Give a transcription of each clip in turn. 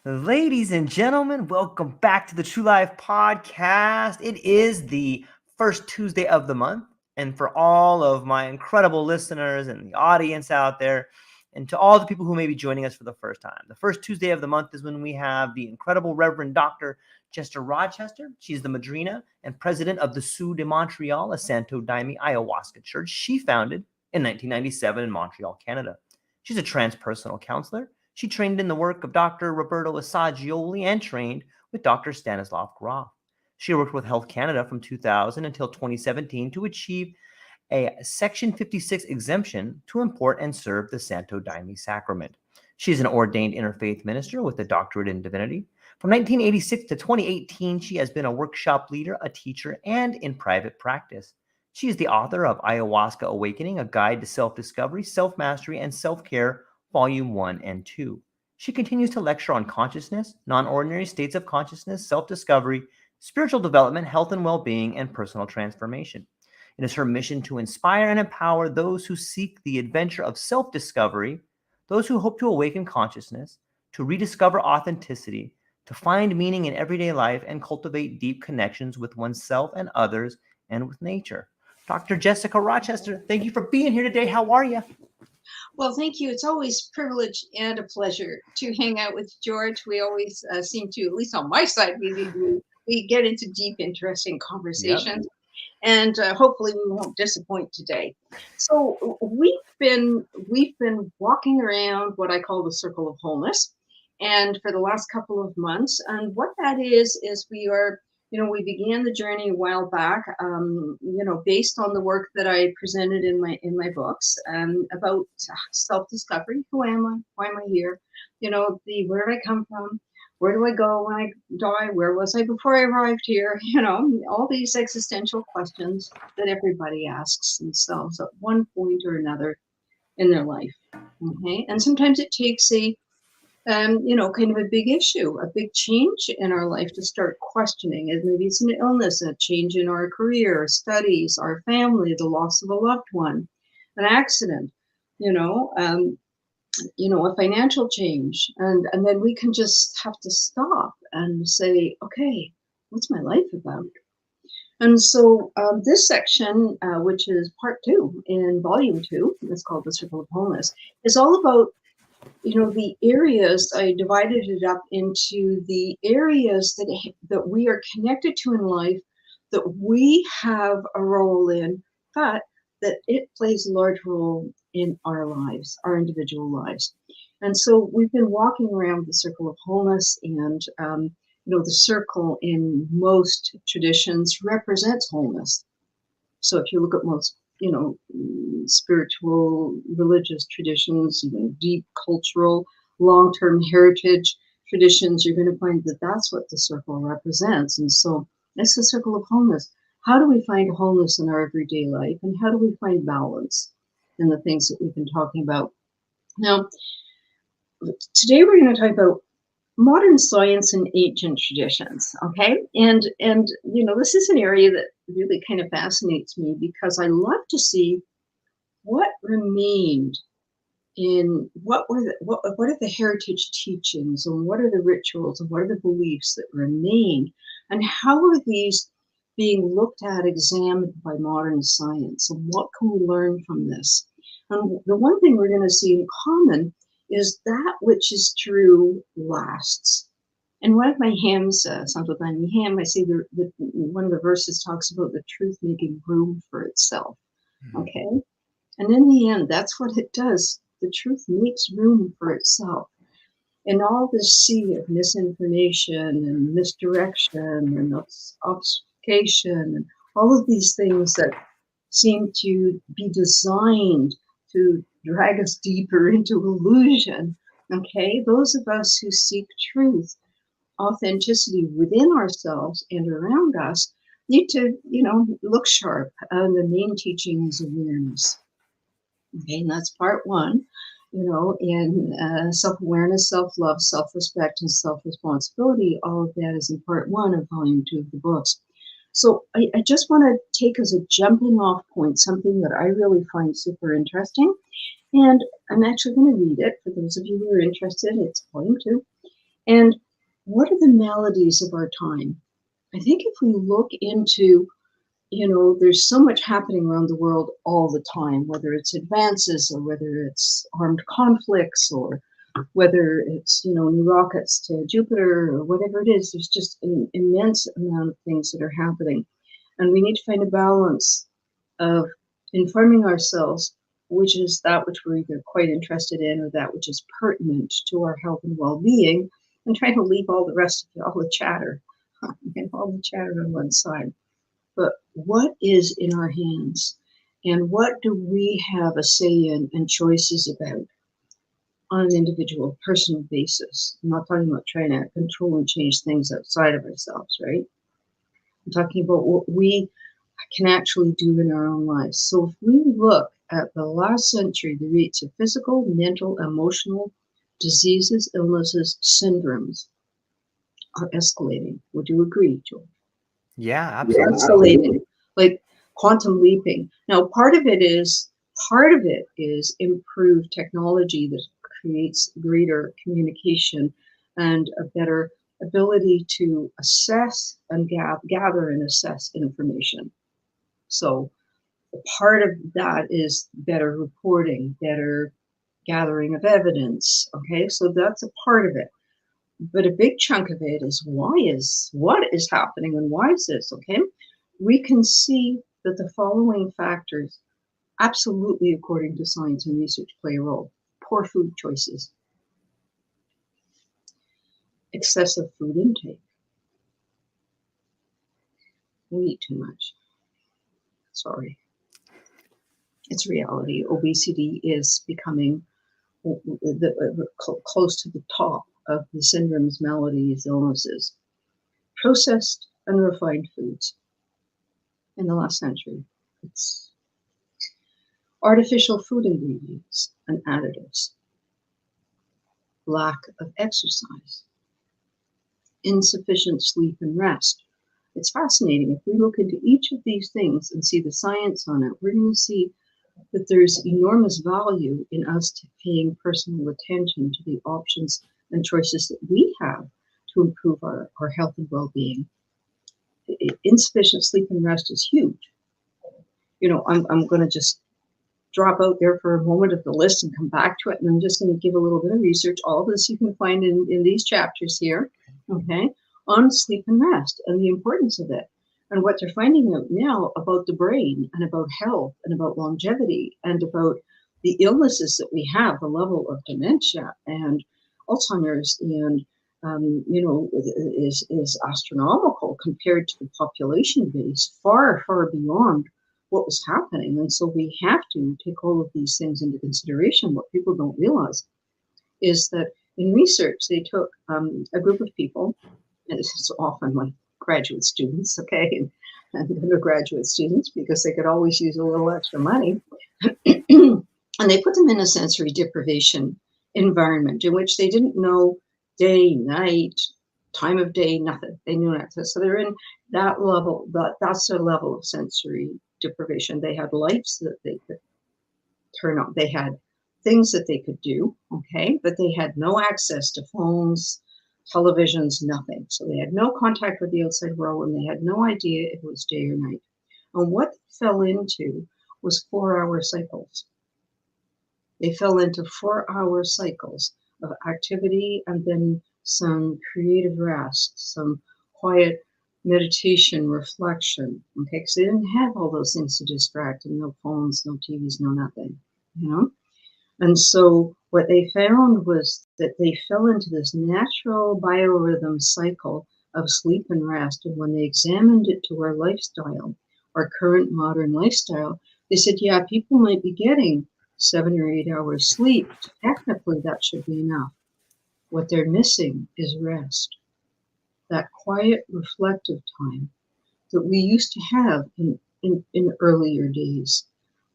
Ladies and gentlemen, welcome back to the True Life Podcast. It is the first Tuesday of the month. And for all of my incredible listeners and the audience out there, and to all the people who may be joining us for the first time, the first Tuesday of the month is when we have the incredible Reverend Dr. Jester Rochester. She's the Madrina and president of the Sceaux de Montréal, a Santo Daime Ayahuasca church she founded in 1997 in Montreal, Canada. She's a transpersonal counselor. She trained in the work of Dr. Roberto Assagioli and trained with Dr. Stanislav Grof. She worked with Health Canada from 2000 until 2017 to achieve a Section 56 exemption to import and serve the Santo Daime Sacrament. She's an ordained interfaith minister with a doctorate in divinity. From 1986 to 2018, she has been a workshop leader, a teacher, and in private practice. She is the author of Ayahuasca Awakening, a guide to self-discovery, self-mastery, and self-care, Volume 1 and 2. She continues to lecture on consciousness, non-ordinary states of consciousness, self-discovery, spiritual development, health and well-being, and personal transformation. It is her mission to inspire and empower those who seek the adventure of self-discovery, those who hope to awaken consciousness, to rediscover authenticity, to find meaning in everyday life, and cultivate deep connections with oneself and others and with nature. Dr. Jessica Rochester, thank you for being here today. How are you? Well, thank you. It's always a privilege and a pleasure to hang out with George. We always seem to, at least on my side, we get into deep, interesting conversations. Yep. And hopefully we won't disappoint today. So we've been walking around what I call the circle of wholeness, and for the last couple of months. And what that is we are, we began the journey a while back, based on the work that I presented in my books, about self-discovery. Who am I? Why am I here? Where did I come from? Where do I go when I die? Where was I before I arrived here? All these existential questions that everybody asks themselves at one point or another in their life. Okay, and sometimes it takes a kind of a big issue, a big change in our life to start questioning it. Maybe it's an illness, a change in our career, studies, our family, the loss of a loved one, an accident, a financial change. And then we can just have to stop and say, okay, what's my life about? And so this section, which is part 2 in volume 2, it's called The Circle of Wholeness, is all about the areas. I divided it up into the areas that we are connected to in life, that we have a role in, but that it plays a large role in our lives, our individual lives. And so we've been walking around the circle of wholeness, and the circle in most traditions represents wholeness. So if you look at most spiritual, religious traditions, deep cultural, long-term heritage traditions, you're going to find that that's what the circle represents. And so it's the circle of wholeness. How do we find wholeness in our everyday life? And how do we find balance in the things that we've been talking about? Now, today we're going to talk about modern science and ancient traditions, okay? And this is an area that really kind of fascinates me, because I love to see what remained in what are the heritage teachings, and what are the rituals, and what are the beliefs that remain, and how are these being looked at, examined by modern science, and what can we learn from this? And the one thing we're going to see in common is that which is true lasts. And one of my hymns, Santo Daime hymn, I say one of the verses talks about the truth making room for itself. Okay? And in the end, that's what it does. The truth makes room for itself. And all this sea of misinformation and misdirection and obfuscation and all of these things that seem to be designed to drag us deeper into illusion, okay? Those of us who seek truth, authenticity within ourselves and around us, need to, look sharp. The main teaching is awareness. Okay, and that's part 1, in self-awareness, self-love, self-respect, and self-responsibility. All of that is in part 1 of volume 2 of the books. So I just want to take as a jumping off point something that I really find super interesting. And I'm actually going to read it for those of you who are interested. It's volume 2. And what are the maladies of our time? I think if we look into, there's so much happening around the world all the time, whether it's advances or whether it's armed conflicts or whether it's, new rockets to Jupiter or whatever it is. There's just an immense amount of things that are happening. And we need to find a balance of informing ourselves, which is that which we're either quite interested in or that which is pertinent to our health and well-being, and trying to leave all the rest of all the chatter, all the chatter on one side. But what is in our hands, and what do we have a say in and choices about on an individual, personal basis? I'm not talking about trying to control and change things outside of ourselves, right? I'm talking about what we can actually do in our own lives. So if we look at the last century, the rates of physical, mental, emotional diseases, illnesses, syndromes are escalating. Would you agree, Joel? Yeah, absolutely. Escalating, like quantum leaping. Now, part of it is improved technology that creates greater communication and a better ability to assess and gather and assess information. So part of that is better reporting, better gathering of evidence. Okay, so that's a part of it. But a big chunk of it is what is happening and why is this? Okay, we can see that the following factors, absolutely according to science and research, play a role. Poor food choices, excessive food intake. We eat too much. Sorry. It's reality. Obesity is becoming close to the top of the syndromes, maladies, illnesses. Processed and refined foods in the last century. It's artificial food ingredients and additives. Lack of exercise. Insufficient sleep and rest. It's fascinating. If we look into each of these things and see the science on it, we're going to see that there's enormous value in us paying personal attention to the options and choices that we have to improve our health and well-being. Insufficient sleep and rest is huge. I'm going to just drop out there for a moment of the list and come back to it, and I'm just going to give a little bit of research. All of this you can find in these chapters here, okay, on sleep and rest and the importance of it. And what they're finding out now about the brain and about health and about longevity and about the illnesses that we have, the level of dementia and Alzheimer's and is astronomical compared to the population base, far, far beyond what was happening. And so we have to take all of these things into consideration. What people don't realize is that in research, they took a group of people, and this is often like graduate students, okay, and undergraduate students, because they could always use a little extra money, and they put them in a sensory deprivation environment in which they didn't know day, night, time of day, nothing. They knew nothing. So they're in that level, that's their level of sensory deprivation. They had lights that they could turn on. They had things that they could do, okay, but they had no access to phones, televisions, nothing. So they had no contact with the outside world, and they had no idea if it was day or night. And what they fell into was 4-hour cycles. They fell into 4-hour cycles of activity and then some creative rest, some quiet meditation, reflection, okay, because they didn't have all those things to distract them, no phones, no TVs, no nothing, And so what they found was that they fell into this natural biorhythm cycle of sleep and rest. And when they examined it to our lifestyle, our current modern lifestyle, they said, yeah, people might be getting 7 or 8 hours sleep. Technically, that should be enough. What they're missing is rest. That quiet, reflective time that we used to have in earlier days,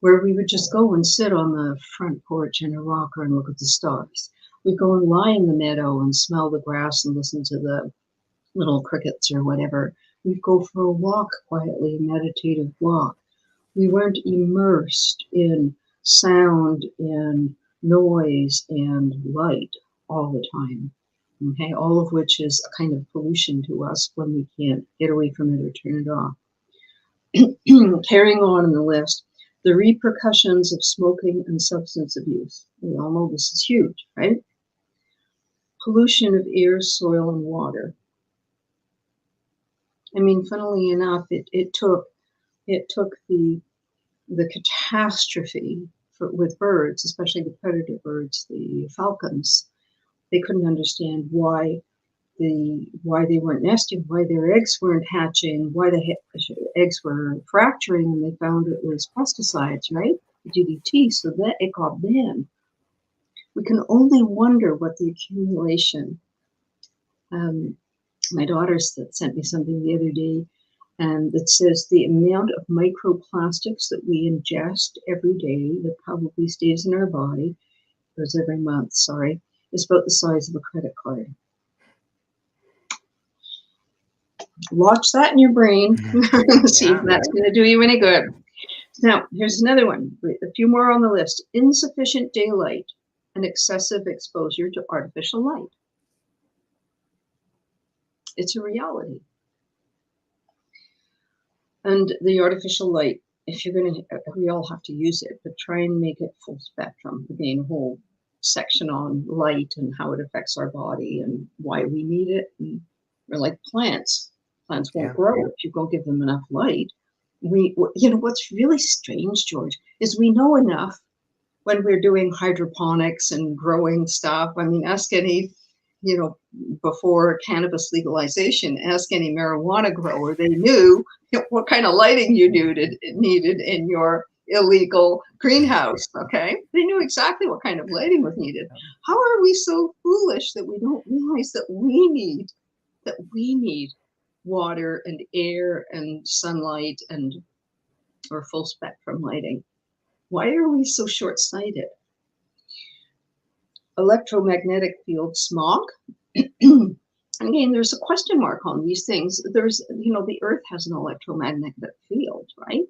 where we would just go and sit on the front porch in a rocker and look at the stars. We'd go and lie in the meadow and smell the grass and listen to the little crickets or whatever. We'd go for a walk quietly, a meditative walk. We weren't immersed in sound and noise and light all the time. Okay, all of which is a kind of pollution to us when we can't get away from it or turn it off. Carrying on in the list, the repercussions of smoking and substance abuse. We all know this is huge, right? Pollution of air, soil, and water. I mean, funnily enough, it took the catastrophe with birds, especially the predator birds, the falcons. They couldn't understand why they weren't nesting, why their eggs weren't hatching, why the eggs were fracturing, and they found it was pesticides, right? DDT, so that it got banned. We can only wonder what the accumulation. My daughter sent me something the other day, and it says the amount of microplastics that we ingest every day that probably stays in our body, goes every month, sorry, is about the size of a credit card. Watch that in your brain. See if that's going to do you any good. Now, here's another one. A few more on the list. Insufficient daylight and excessive exposure to artificial light. It's a reality. And the artificial light, if you're going to, we all have to use it, but try and make it full spectrum. Again, a whole section on light and how it affects our body and why we need it. And we're like plants. Plants won't grow if you don't give them enough light. What's really strange, George, is we know enough when we're doing hydroponics and growing stuff. I mean, ask any, before cannabis legalization, ask any marijuana grower. They knew what kind of lighting you needed in your illegal greenhouse, okay? They knew exactly what kind of lighting was needed. How are we so foolish that we don't realize that we need water and air and sunlight or full spectrum lighting? Why are we so short-sighted? Electromagnetic field smog. Again, there's a question mark on these things. There's, the Earth has an electromagnetic field, right?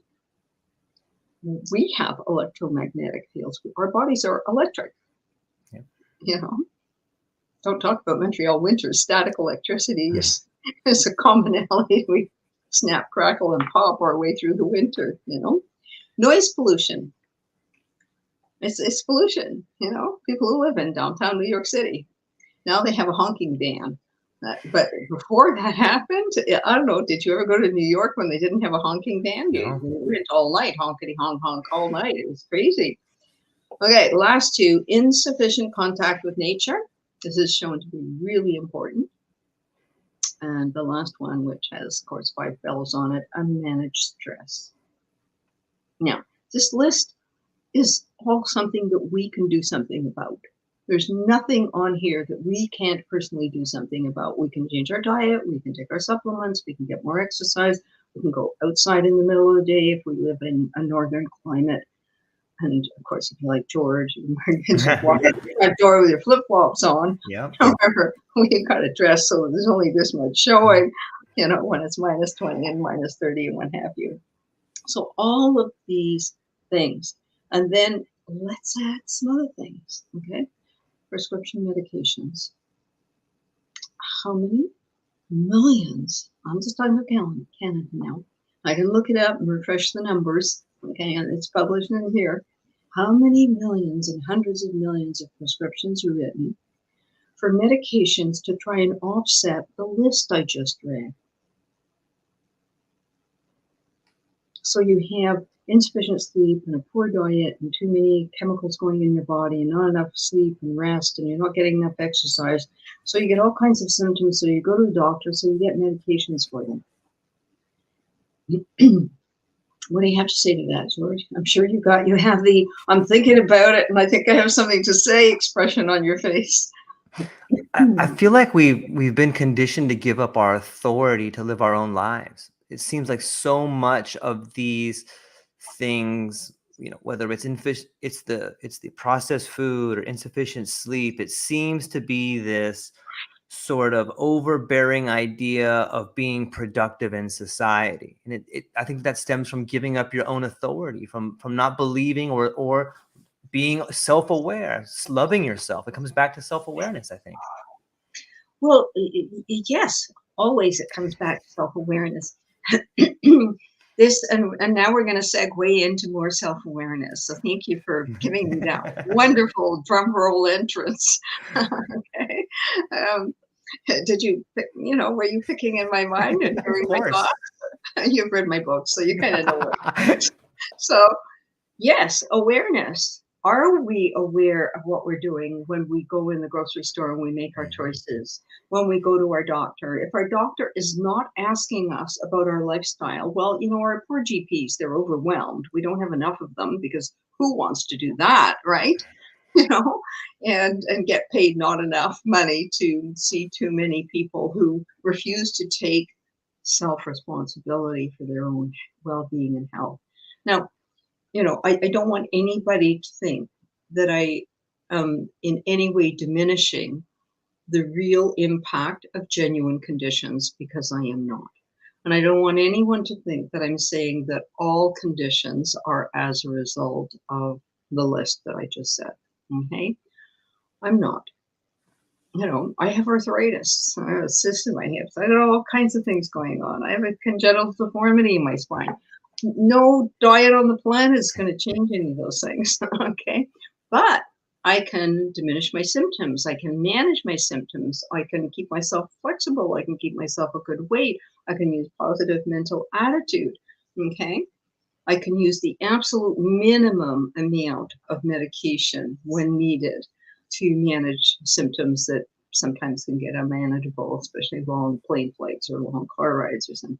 We have electromagnetic fields. Our bodies are electric. Yeah. Don't talk about Montreal winters. Static electricity is a commonality. We snap, crackle, and pop our way through the winter, Noise pollution. It's pollution, people who live in downtown New York City. Now they have a honking ban. But before that happened, I don't know, did you ever go to New York when they didn't have a honking ban? You went all night, honkity honk honk all night. It was crazy. Okay, last two, insufficient contact with nature. This is shown to be really important. And the last one, which has, of course, 5 bells on it, unmanaged stress. Now, this list is all something that we can do something about. There's nothing on here that we can't personally do something about. We can change our diet, we can take our supplements, we can get more exercise, we can go outside in the middle of the day if we live in a northern climate. And of course, if you're like George, you can just walk out the front door with your flip-flops on. Yeah. However, we got to dress so there's only this much showing, when it's minus 20 and minus 30 and what have you. So all of these things. And then let's add some other things, okay? Prescription medications. How many millions? I'm just talking about Canada now. I can look it up and refresh the numbers, okay? And it's published in here. How many millions and hundreds of millions of prescriptions are written for medications to try and offset the list I just read? So you have insufficient sleep and a poor diet and too many chemicals going in your body and not enough sleep and rest and you're not getting enough exercise. So you get all kinds of symptoms. So you go to the doctor, so you get medications for them. What do you have to say to that, George? I'm sure you have the, I'm thinking about it and I think I have something to say expression on your face. I feel like we've been conditioned to give up our authority to live our own lives. It seems like so much of these things, whether it's the processed food or insufficient sleep, it seems to be this sort of overbearing idea of being productive in society. And I think that stems from giving up your own authority, from not believing or being self-aware, loving yourself. It comes back to self-awareness, I think. Well, yes, always it comes back to self-awareness. This and now we're going to segue into more self-awareness. So thank you for giving me that wonderful drum roll entrance. Okay. Um, did you, were you picking in my mind and hearing my thoughts? You've read my book, so you kind of know what. So yes, awareness. Are we aware of what we're doing when we go in the grocery store and we make our choices? When we go to our doctor? If our doctor is not asking us about our lifestyle, well, our poor GPs, they're overwhelmed. We don't have enough of them because who wants to do that, right? And get paid not enough money to see too many people who refuse to take self-responsibility for their own well-being and health. Now, I don't want anybody to think that I am in any way diminishing the real impact of genuine conditions, because I am not. And I don't want anyone to think that I'm saying that all conditions are as a result of the list that I just said. Okay? I'm not. I have arthritis, I have a cyst in my hips, I have all kinds of things going on. I have a congenital deformity in my spine. No diet on the planet is going to change any of those things. Okay. But I can diminish my symptoms. I can manage my symptoms. I can keep myself flexible. I can keep myself a good weight. I can use positive mental attitude. Okay. I can use the absolute minimum amount of medication when needed to manage symptoms that sometimes can get unmanageable, especially long plane flights or long car rides or something,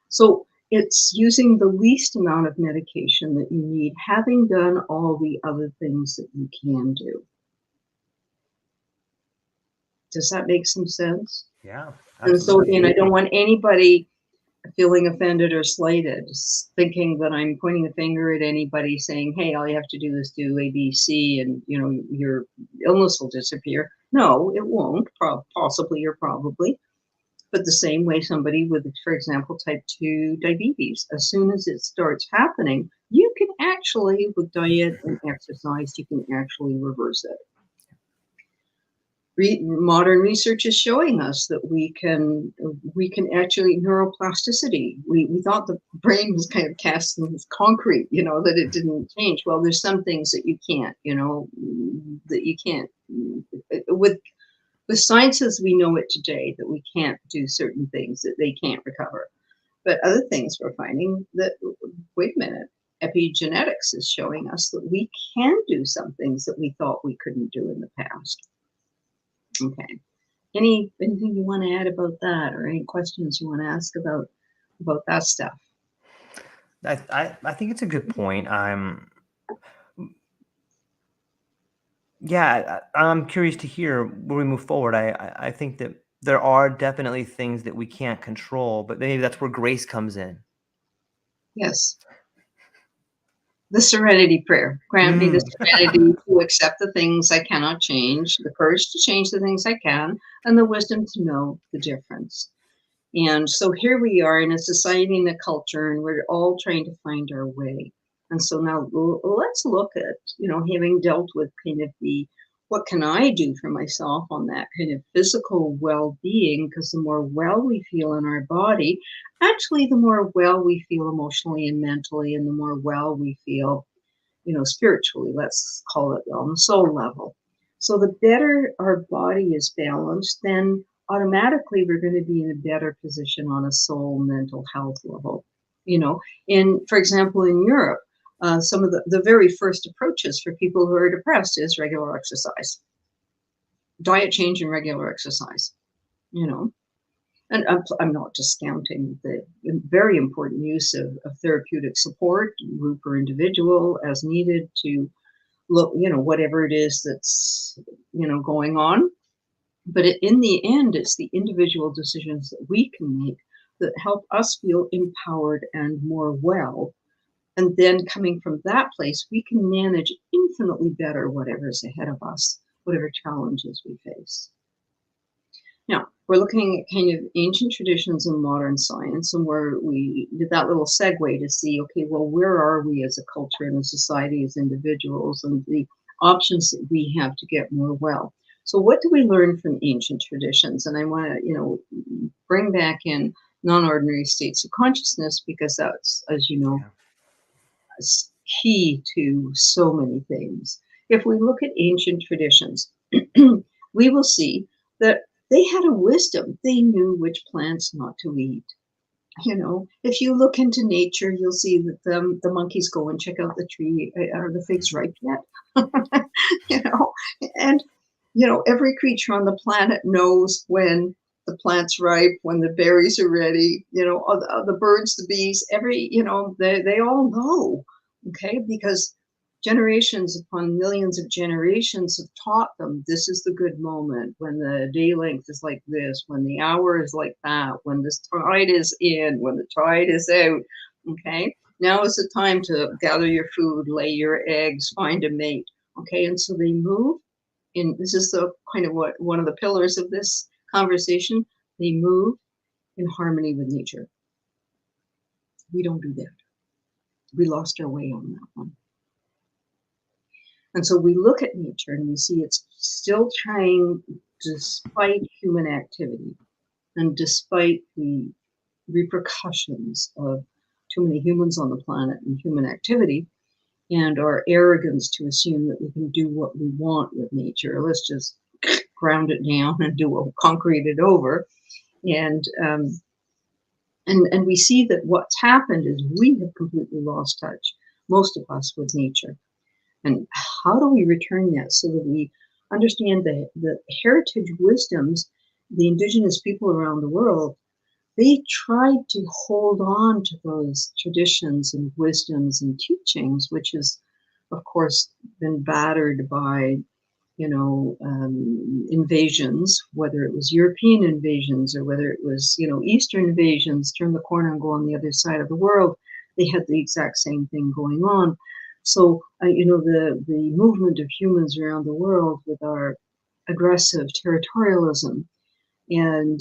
So it's using the least amount of medication that you need, having done all the other things that you can do. Does that make some sense? Yeah. Absolutely. And so again, I don't want anybody feeling offended or slighted, thinking that I'm pointing a finger at anybody saying, hey, all you have to do is do A, B, C, and your illness will disappear. No, it won't, possibly or probably. But the same way somebody with, for example, type 2 diabetes, as soon as it starts happening, you can actually, with diet and exercise, you can actually reverse it. Modern research is showing us that we can actually neuroplasticity. We thought the brain was kind of cast in concrete, that it didn't change. Well, there's some things that you can't, that you can't with science as we know it today, that we can't do certain things, that they can't recover. But other things we're finding that, wait a minute, epigenetics is showing us that we can do some things that we thought we couldn't do in the past. Okay. Anything you want to add about that, or any questions you want to ask about that stuff? I think it's a good point. I'm curious to hear where we move forward. I think that there are definitely things that we can't control, but maybe that's where grace comes in. Yes. The serenity prayer. Grant me the serenity to accept the things I cannot change, the courage to change the things I can, and the wisdom to know the difference. And so here we are in a society and a culture, and we're all trying to find our way. And so now let's look at, having dealt with kind of what can I do for myself on that kind of physical well-being, because the more well we feel in our body, actually the more well we feel emotionally and mentally, and the more well we feel, spiritually, let's call it on the soul level. So the better our body is balanced, then automatically we're going to be in a better position on a soul mental health level. For example, in Europe, some of the very first approaches for people who are depressed is regular exercise, diet change and regular exercise, And I'm not discounting the very important use of therapeutic support, group or individual, as needed to look, whatever it is that's, going on. But in the end, it's the individual decisions that we can make that help us feel empowered and more well. And then coming from that place, we can manage infinitely better whatever's ahead of us, whatever challenges we face. Now, we're looking at kind of ancient traditions and modern science, and where we did that little segue to see, okay, well, where are we as a culture and a society, as individuals, and the options that we have to get more well. So what do we learn from ancient traditions? And I want to, bring back in non-ordinary states of consciousness, because that's, as you know, Yeah. is key to so many things. If we look at ancient traditions, we will see that they had a wisdom. They knew which plants not to eat. If you look into nature, you'll see that the monkeys go and check out the tree. Are the figs ripe yet? you know, and every creature on the planet knows when the plant's ripe, when the berries are ready. All the birds, the bees, they all know. Okay, because generations upon millions of generations have taught them this is the good moment, when the day length is like this, when the hour is like that, when the tide is in, when the tide is out. Okay, now is the time to gather your food, lay your eggs, find a mate. Okay, and so they move in. This is the kind of one of the pillars of this conversation. They move in harmony with nature. We don't do that. We lost our way on that one. And so we look at nature and we see it's still trying, despite human activity and despite the repercussions of too many humans on the planet and human activity, and our arrogance to assume that we can do what we want with nature. Let's just ground it down and concrete it over. And we see that what's happened is we have completely lost touch, most of us, with nature. And how do we return that so that we understand the heritage wisdoms, the indigenous people around the world, they tried to hold on to those traditions and wisdoms and teachings, which has, of course, been battered by, invasions, whether it was European invasions or whether it was, Eastern invasions, turn the corner and go on the other side of the world. They had the exact same thing going on. So, the movement of humans around the world with our aggressive territorialism and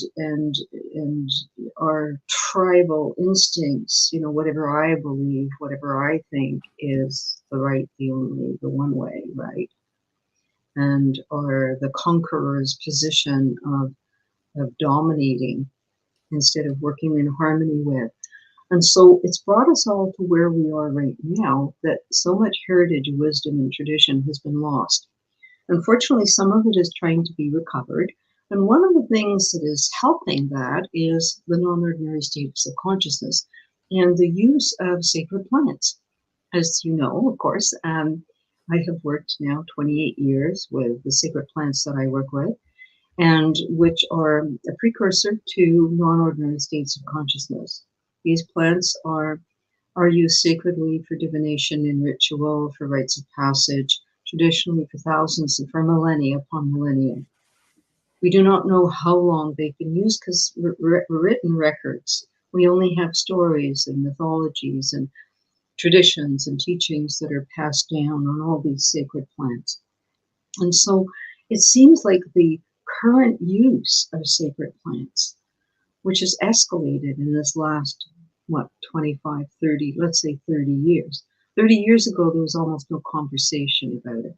our tribal instincts, whatever I believe, whatever I think is the right, the only, the one way, right? And or the conqueror's position of dominating instead of working in harmony with. And so it's brought us all to where we are right now, that so much heritage, wisdom, and tradition has been lost. Unfortunately, some of it is trying to be recovered. And one of the things that is helping that is the non-ordinary states of consciousness and the use of sacred plants. As you know, of course, I have worked now 28 years with the sacred plants that I work with, and which are a precursor to non-ordinary states of consciousness. These plants are used sacredly for divination and ritual, for rites of passage, traditionally for thousands and for millennia upon millennia. We do not know how long they've been used because written records. We only have stories and mythologies and traditions and teachings that are passed down on all these sacred plants. And so it seems like the current use of sacred plants, which has escalated in this last 25, 30, let's say 30 years. 30 years ago, there was almost no conversation about it.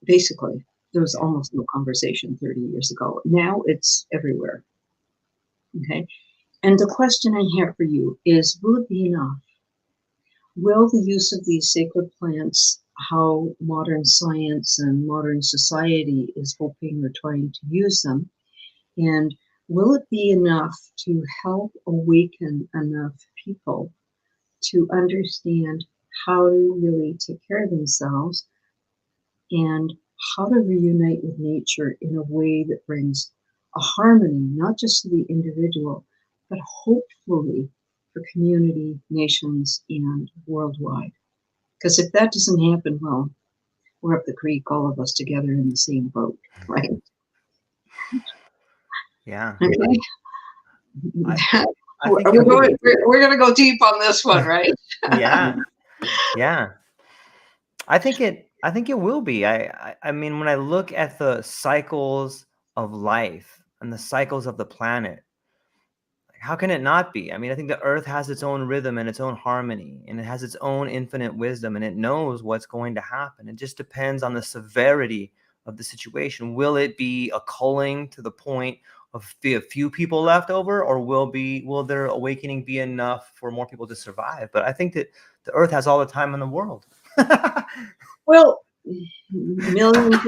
Basically, there was almost no conversation 30 years ago. Now it's everywhere. Okay. And the question I have for you is, will it be enough? Will the use of these sacred plants, how modern science and modern society is hoping or trying to use them, and will it be enough to help awaken enough people to understand how to really take care of themselves and how to reunite with nature in a way that brings a harmony, not just to the individual, but hopefully for community, nations, and worldwide? Because if that doesn't happen, well, we're up the creek, all of us together in the same boat, right? Yeah. Okay. I think We're it will be. going to go deep on this one, right? Yeah. Yeah. I think it will be. I mean, when I look at the cycles of life and the cycles of the planet, how can it not be? I mean, I think the earth has its own rhythm and its own harmony, and it has its own infinite wisdom, and it knows what's going to happen. It just depends on the severity of the situation? Will it be a culling to the point of a few people left over, or will their awakening be enough for more people to survive? But I think that the earth has all the time in the world. Well, millions of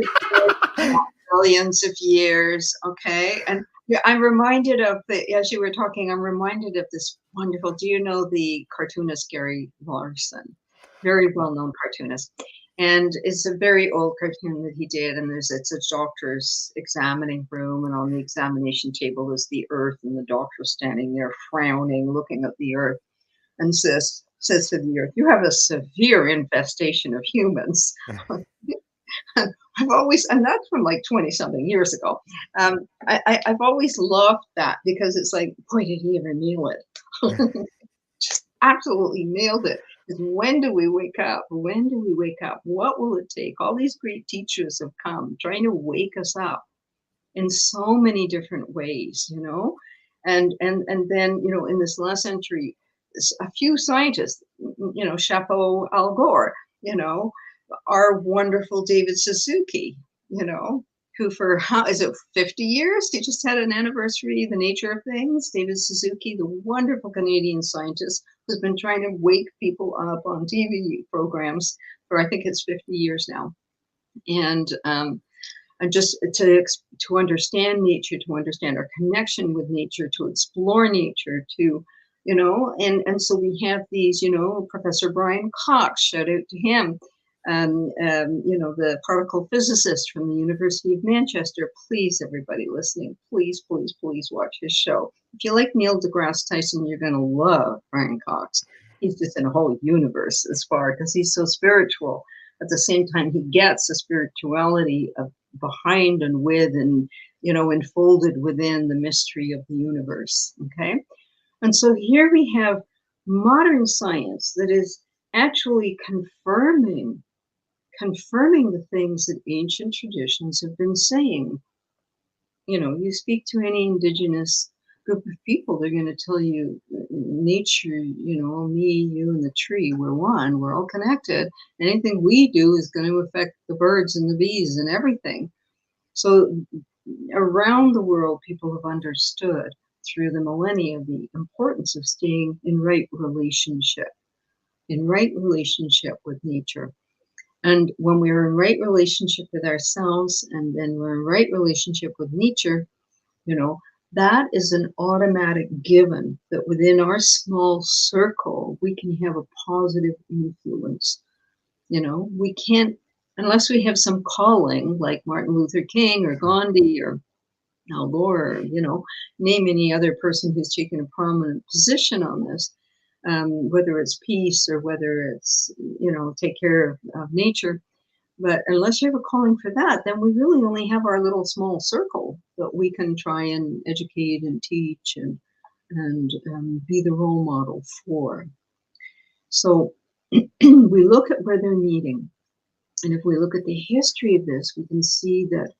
years, billions of years, okay? And yeah, I'm reminded of as you were talking, I'm reminded of this wonderful, do you know the cartoonist Gary Larson? Very well-known cartoonist. And it's a very old cartoon that he did, and it's a doctor's examining room, and on the examination table is the earth, and the doctor standing there frowning, looking at the earth, and says to the earth, "You have a severe infestation of humans." I've always, and that's from like 20 something years ago. I've always loved that, because it's like, boy, did he ever nail it. Just absolutely nailed it. When do we wake up? When do we wake up? What will it take? All these great teachers have come trying to wake us up in so many different ways, you know? And then, you know, in this last century, a few scientists, you know, Chapeau Al Gore, you know, our wonderful David Suzuki, you know, who for, how is it, 50 years? He just had an anniversary, The Nature of Things. David Suzuki, the wonderful Canadian scientist who's been trying to wake people up on TV programs for, I think it's 50 years now. And just to understand nature, to understand our connection with nature, to explore nature, to, you know, and so we have these, you know, Professor Brian Cox, shout out to him, you know, the particle physicist from the University of Manchester. Please, everybody listening, please, please, please watch his show. If you like Neil deGrasse Tyson, you're going to love Brian Cox. He's just in a whole universe as far, because he's so spiritual. At the same time, he gets the spirituality of behind and with, and, you know, enfolded within the mystery of the universe. Okay. And so here we have modern science that is actually confirming the things that ancient traditions have been saying. You know, you speak to any indigenous group of people, they're going to tell you nature, you know, me, you, and the tree, we're one, we're all connected. Anything we do is going to affect the birds and the bees and everything. So around the world, people have understood through the millennia the importance of staying in right relationship with nature. And when we're in right relationship with ourselves, and then we're in right relationship with nature, you know, that is an automatic given that within our small circle, we can have a positive influence. You know, we can't, unless we have some calling like Martin Luther King or Gandhi or Al Gore, or, you know, name any other person who's taken a prominent position on this, whether it's peace or whether it's, you know, take care of nature. But unless you have a calling for that, then we really only have our little small circle that we can try and educate and teach and be the role model for. So we look at where they're meeting. And if we look at the history of this, we can see that,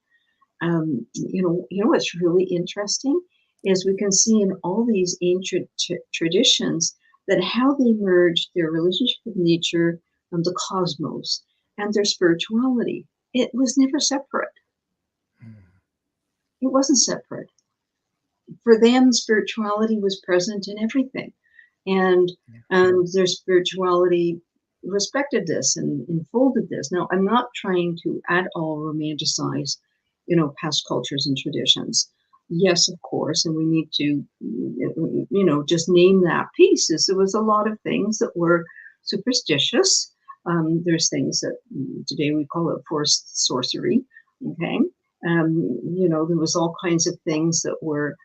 you know what's really interesting is we can see in all these ancient traditions that how they merged their relationship with nature and the cosmos and their spirituality. It was never separate. It wasn't separate. For them, spirituality was present in everything. And their spirituality respected this and enfolded this. Now, I'm not trying to at all romanticize, you know, past cultures and traditions. Yes, of course, and we need to, you know, just name that piece. There was a lot of things that were superstitious. There's things that today we call it forced sorcery. Okay, you know, there was all kinds of things that were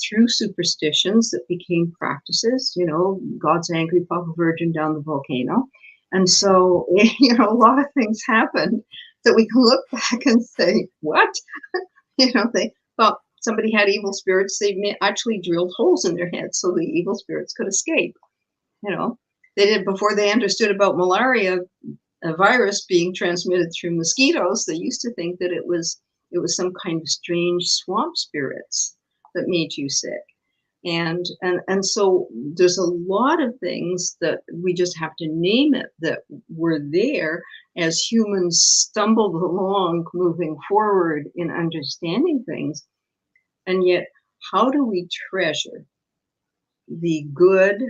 through superstitions that became practices. You know, God's angry Papa Virgin down the volcano. And so, you know, a lot of things happened that we can look back and say, what? You know, they thought somebody had evil spirits. They actually drilled holes in their heads so the evil spirits could escape. You know, they did, before they understood about malaria, a virus being transmitted through mosquitoes. They used to think that it was some kind of strange swamp spirits that made you sick. And so there's a lot of things that we just have to name it that were there as humans stumbled along, moving forward in understanding things. And yet, how do we treasure the good,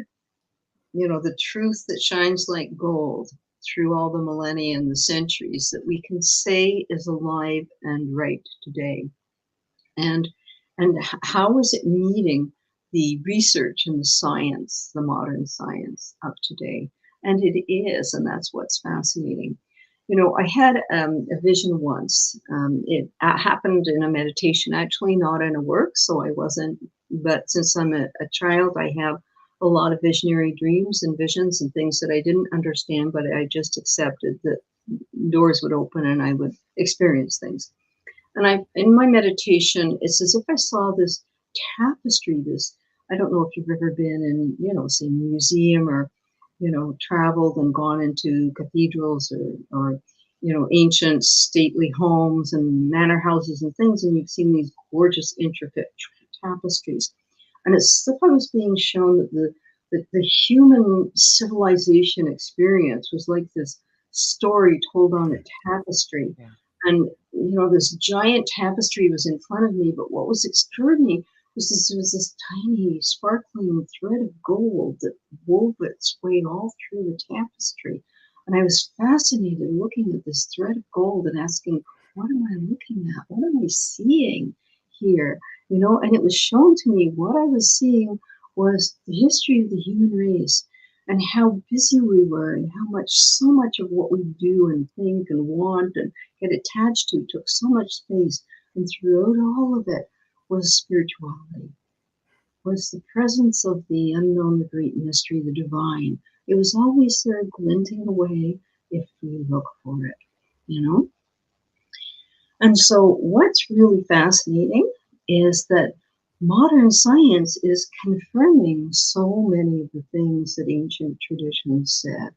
the truth that shines like gold through all the millennia and the centuries that we can say is alive and right today? And how is it meeting the research and the science, the modern science of today? And it is, and that's what's fascinating. I had a vision once. It happened in a meditation, actually, not in a work, so I wasn't. But since I'm a child, I have a lot of visionary dreams and visions and things that I didn't understand, but I just accepted that doors would open and I would experience things. And in my meditation, it's as if I saw this tapestry, I don't know if you've ever been in, say, a museum or, traveled and gone into cathedrals or ancient stately homes and manor houses and things, and you've seen these gorgeous, intricate tapestries. And it's as if I was being shown that the human civilization experience was like this story told on a tapestry. Yeah. And, this giant tapestry was in front of me, but what was extraordinary was there was this tiny sparkling thread of gold that wove its way all through the tapestry. And I was fascinated looking at this thread of gold and asking, what am I looking at? What am I seeing here? And it was shown to me what I was seeing was the history of the human race and how busy we were and how so much of what we do and think and want and get attached to took so much space. And throughout all of it was spirituality, was the presence of the unknown, the great mystery, the divine. It was always there glinting away if we look for it, And so what's really fascinating is that modern science is confirming so many of the things that ancient traditions said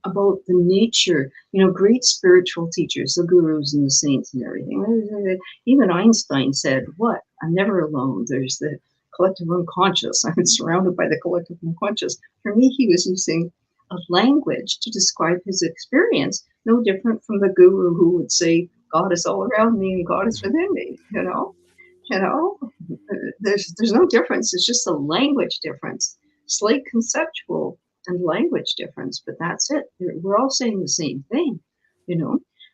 about the nature, great spiritual teachers, the gurus and the saints and everything. Even Einstein said, I'm never alone. There's the collective unconscious. I'm surrounded by the collective unconscious. For me, he was using a language to describe his experience, no different from the guru who would say, God is all around me and God is within me, There's no difference. It's just a language difference, slight conceptual and language difference, but that's it. We're all saying the same thing,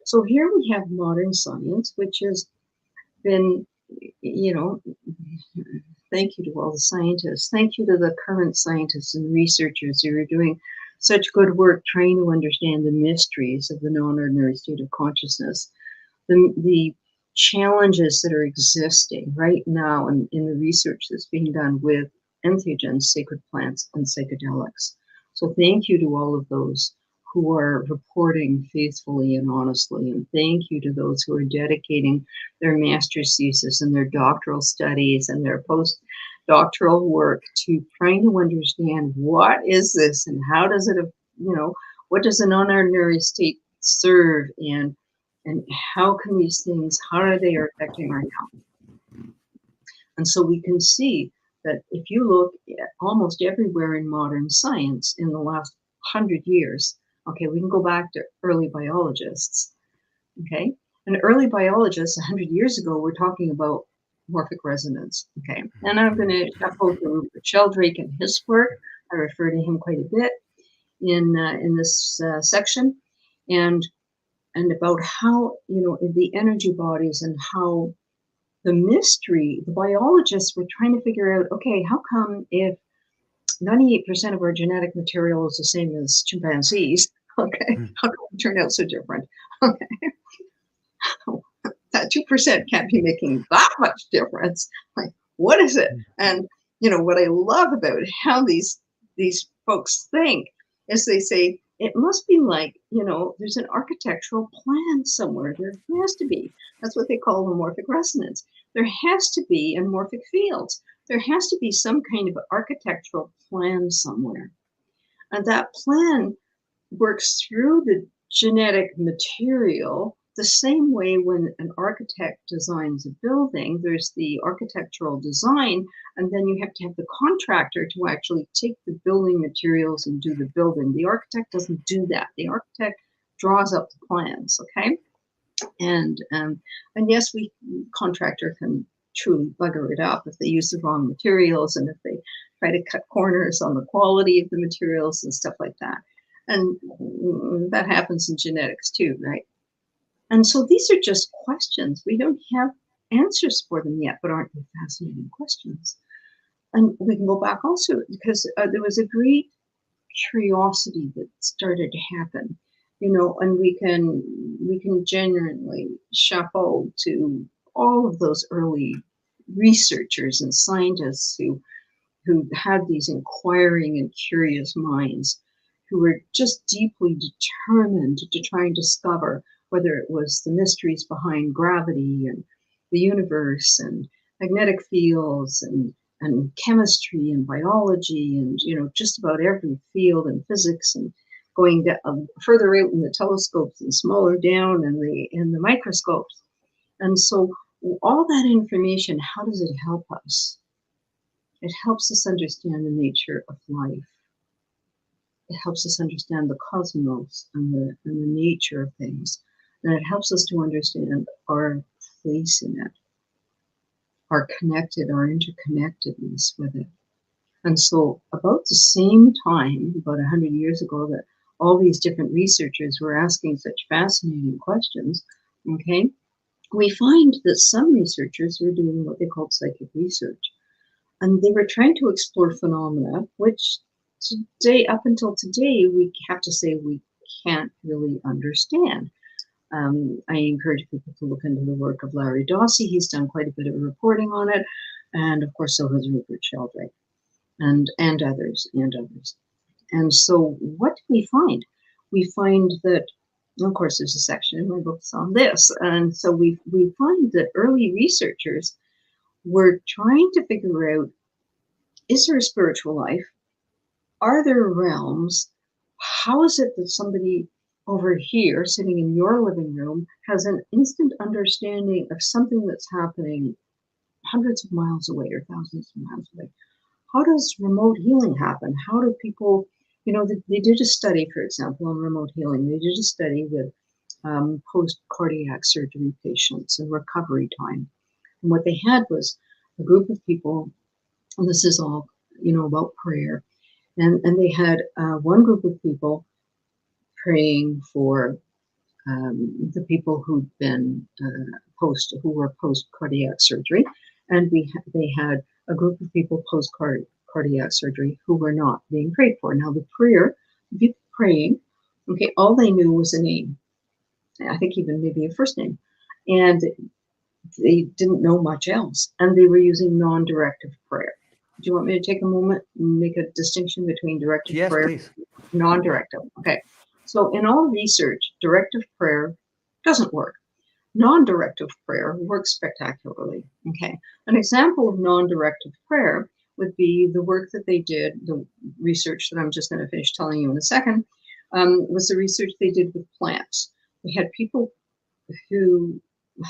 So here we have modern science, which has been, thank you to all the scientists. Thank you to the current scientists and researchers who are doing such good work trying to understand the mysteries of the non-ordinary state of consciousness, the challenges that are existing right now in the research that's being done with entheogens, sacred plants, and psychedelics. So thank you to all of those who are reporting faithfully and honestly, and thank you to those who are dedicating their master's thesis and their doctoral studies and their postdoctoral work to trying to understand what is this and how does it, what does a non-ordinary state serve, and how can these things, how are they affecting our health? And so we can see that if you look at almost everywhere in modern science in the last 100 years, okay, we can go back to early biologists, okay? And early biologists 100 years ago were talking about morphic resonance, okay? And I'm going to echo to Sheldrake and his work. I refer to him quite a bit in this section, and about how, the energy bodies and how the mystery, the biologists were trying to figure out, okay, how come if 98% of our genetic material is the same as chimpanzees, okay, how come we turn out so different? Okay. That 2% can't be making that much difference. Like, what is it? And, what I love about how these folks think is they say, it must be like, there's an architectural plan somewhere. There has to be. That's what they call the morphic resonance. There has to be in morphic fields. There has to be some kind of architectural plan somewhere. And that plan works through the genetic material the same way when an architect designs a building, there's the architectural design, and then you have to have the contractor to actually take the building materials and do the building. The architect doesn't do that. The architect draws up the plans, okay? And yes, contractor can truly bugger it up if they use the wrong materials and if they try to cut corners on the quality of the materials and stuff like that. And that happens in genetics too, right? And so these are just questions. We don't have answers for them yet, but aren't they fascinating questions? And we can go back also because there was a great curiosity that started to happen, and we can genuinely chapeau to all of those early researchers and scientists who had these inquiring and curious minds, who were just deeply determined to try and discover whether it was the mysteries behind gravity and the universe and magnetic fields and chemistry and biology and just about every field in physics, and going further out in the telescopes and smaller down in the microscopes. And so all that information, how does it help us? It helps us understand the nature of life. It helps us understand the cosmos and the nature of things. And it helps us to understand our place in it, our interconnectedness with it. And so about the same time, about 100 years ago, that all these different researchers were asking such fascinating questions, okay, we find that some researchers were doing what they called psychic research. And they were trying to explore phenomena, which today, up until today, we have to say we can't really understand. I encourage people to look into the work of Larry Dossey. He's done quite a bit of reporting on it. And of course, so has Rupert Sheldrake and others. And so what do we find? We find that, of course, there's a section in my books on this. And so we find that early researchers were trying to figure out, is there a spiritual life? Are there realms? How is it that somebody over here sitting in your living room has an instant understanding of something that's happening hundreds of miles away or thousands of miles away? How does remote healing happen? How do people, they did a study, for example, on remote healing. They did a study with post-cardiac surgery patients and recovery time. And what they had was a group of people, and this is all, about prayer. And they had one group of people praying for the people who'd been who were post-cardiac surgery. And they had a group of people post-cardiac surgery who were not being prayed for. Now the people praying, okay, all they knew was a name. I think even maybe a first name. And they didn't know much else. And they were using non-directive prayer. Do you want me to take a moment and make a distinction between directive prayer and non-directive? Okay. So in all research, directive prayer doesn't work. Non-directive prayer works spectacularly. Okay. An example of non-directive prayer would be the work that they did, the research that I'm just going to finish telling you in a second, was the research they did with plants. They had people who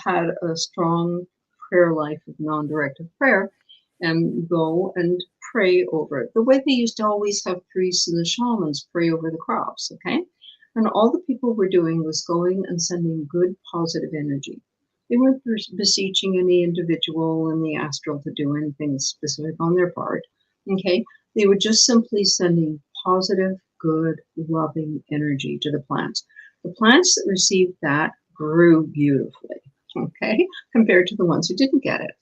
had a strong prayer life of non-directive prayer and go and pray over it. The way they used to always have priests and the shamans pray over the crops, okay? And all the people were doing was going and sending good, positive energy. They weren't beseeching any individual in the astral to do anything specific on their part, okay? They were just simply sending positive, good, loving energy to the plants. The plants that received that grew beautifully, okay, compared to the ones who didn't get it.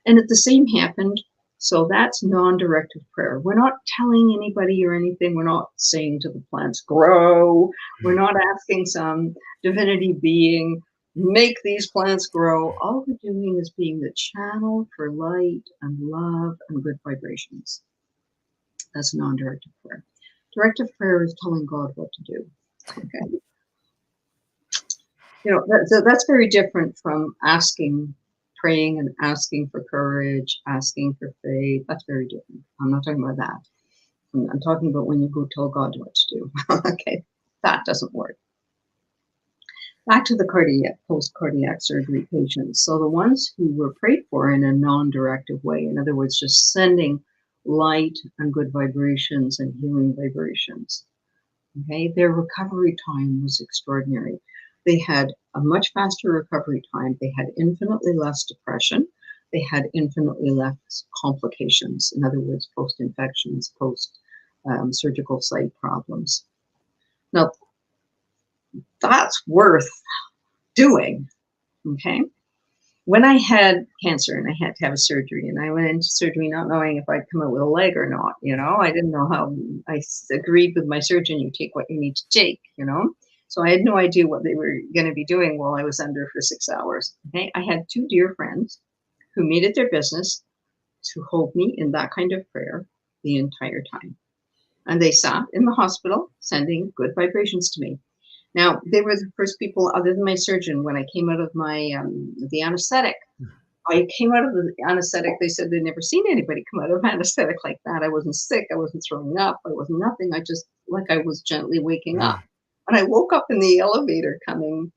And the same happened. So that's non-directive prayer. We're not telling anybody or anything. We're not saying to the plants, grow. We're not asking some divinity being, make these plants grow. All we're doing is being the channel for light and love and good vibrations. That's non-directive prayer. Directive prayer is telling God what to do. Okay. That's very different from praying and asking for courage, asking for faith. That's very different. I'm not talking about that. I'm talking about when you go tell God what to do. Okay, that doesn't work. Back to the cardiac, post-cardiac surgery patients. So the ones who were prayed for in a non-directive way, in other words, just sending light and good vibrations and healing vibrations, okay, their recovery time was extraordinary. They had a much faster recovery time. They had infinitely less depression. They had infinitely less complications. In other words, post-infections, post-surgical site problems. Now, that's worth doing, okay? When I had cancer and I had to have a surgery, and I went into surgery not knowing if I'd come out with a leg or not, I didn't know how. I agreed with my surgeon, you take what you need to take, So I had no idea what they were going to be doing while I was under for 6 hours. Okay, I had 2 dear friends who made it their business to hold me in that kind of prayer the entire time. And they sat in the hospital sending good vibrations to me. Now, they were the first people, other than my surgeon, when I came out of my the anesthetic. I came out of the anesthetic. They said they'd never seen anybody come out of anesthetic like that. I wasn't sick. I wasn't throwing up. I was nothing. I just, like I was gently waking up. And I woke up in the elevator coming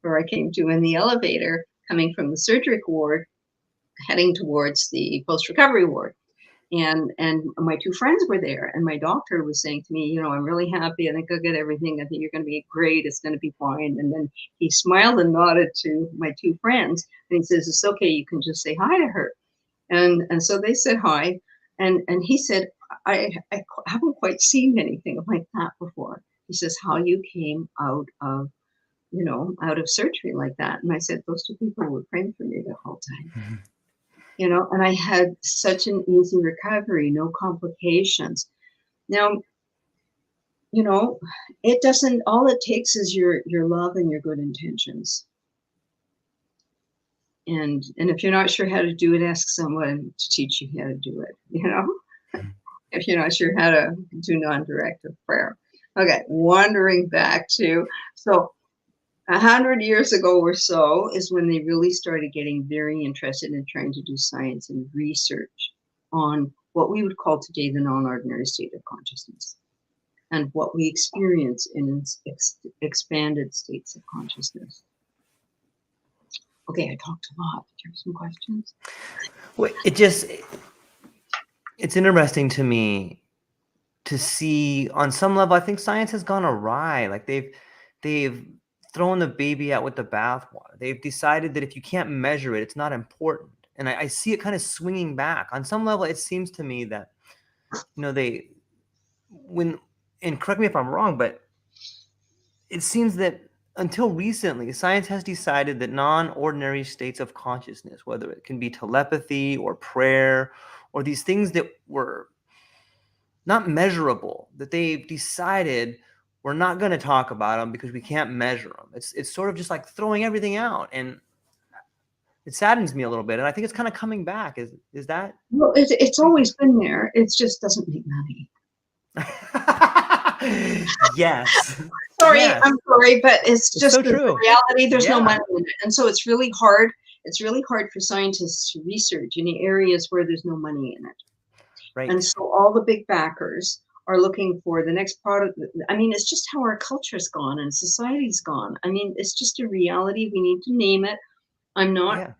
in the elevator coming from the surgery ward, heading towards the post-recovery ward. And my 2 friends were there, and my doctor was saying to me, I'm really happy. I think I'll get everything. I think you're going to be great. It's going to be fine. And then he smiled and nodded to my 2 friends, and he says, "It's okay. You can just say hi to her." And so they said hi, and he said, I haven't quite seen anything like that before. He says, "How you came out of surgery like that?" And I said, "Those 2 people were praying for me the whole time." And I had such an easy recovery, no complications. Now, it doesn't, all it takes is your love and your good intentions. And if you're not sure how to do it, ask someone to teach you how to do it, if you're not sure how to do non-directive prayer. Okay, wandering back to, so 100 years ago or so is when they really started getting very interested in trying to do science and research on what we would call today the non-ordinary state of consciousness and what we experience in expanded states of consciousness. Okay, I talked a lot. Do you have some questions? Well, it's interesting to me to see on some level, I think science has gone awry. Like they've thrown the baby out with the bathwater. They've decided that if you can't measure it, it's not important. And I see it kind of swinging back. On some level, it seems to me that, and correct me if I'm wrong, but it seems that until recently, science has decided that non-ordinary states of consciousness, whether it can be telepathy or prayer or these things that were not measurable, that they've decided we're not going to talk about them because we can't measure them. It's sort of just like throwing everything out, and it saddens me a little bit. And I think it's kind of coming back. Is that? Well, it's always been there. It just doesn't make money. Yes. Sorry, yes. I'm sorry, but it's just so the true. reality. There's no money in it, and so it's really hard. It's really hard for scientists to research in the areas where there's no money in it. Right. And so all the big backers are looking for the next product. I mean, it's just how our culture's gone and society's gone. I mean, it's just a reality. We need to name it. I'm not. Yeah.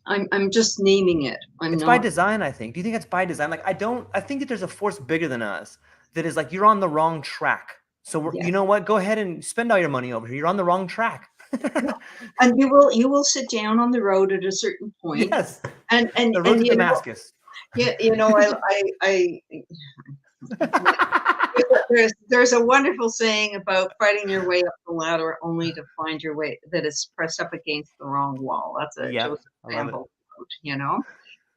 I'm just naming it. It's by design, I think. Do you think it's by design? Like, I think that there's a force bigger than us that is like, you're on the wrong track. So you know what? Go ahead and spend all your money over here. You're on the wrong track. And you will sit down on the road at a certain point. Yes. And the road to Damascus. There's a wonderful saying about fighting your way up the ladder only to find your way that it's pressed up against the wrong wall. That's a Joseph Campbell quote,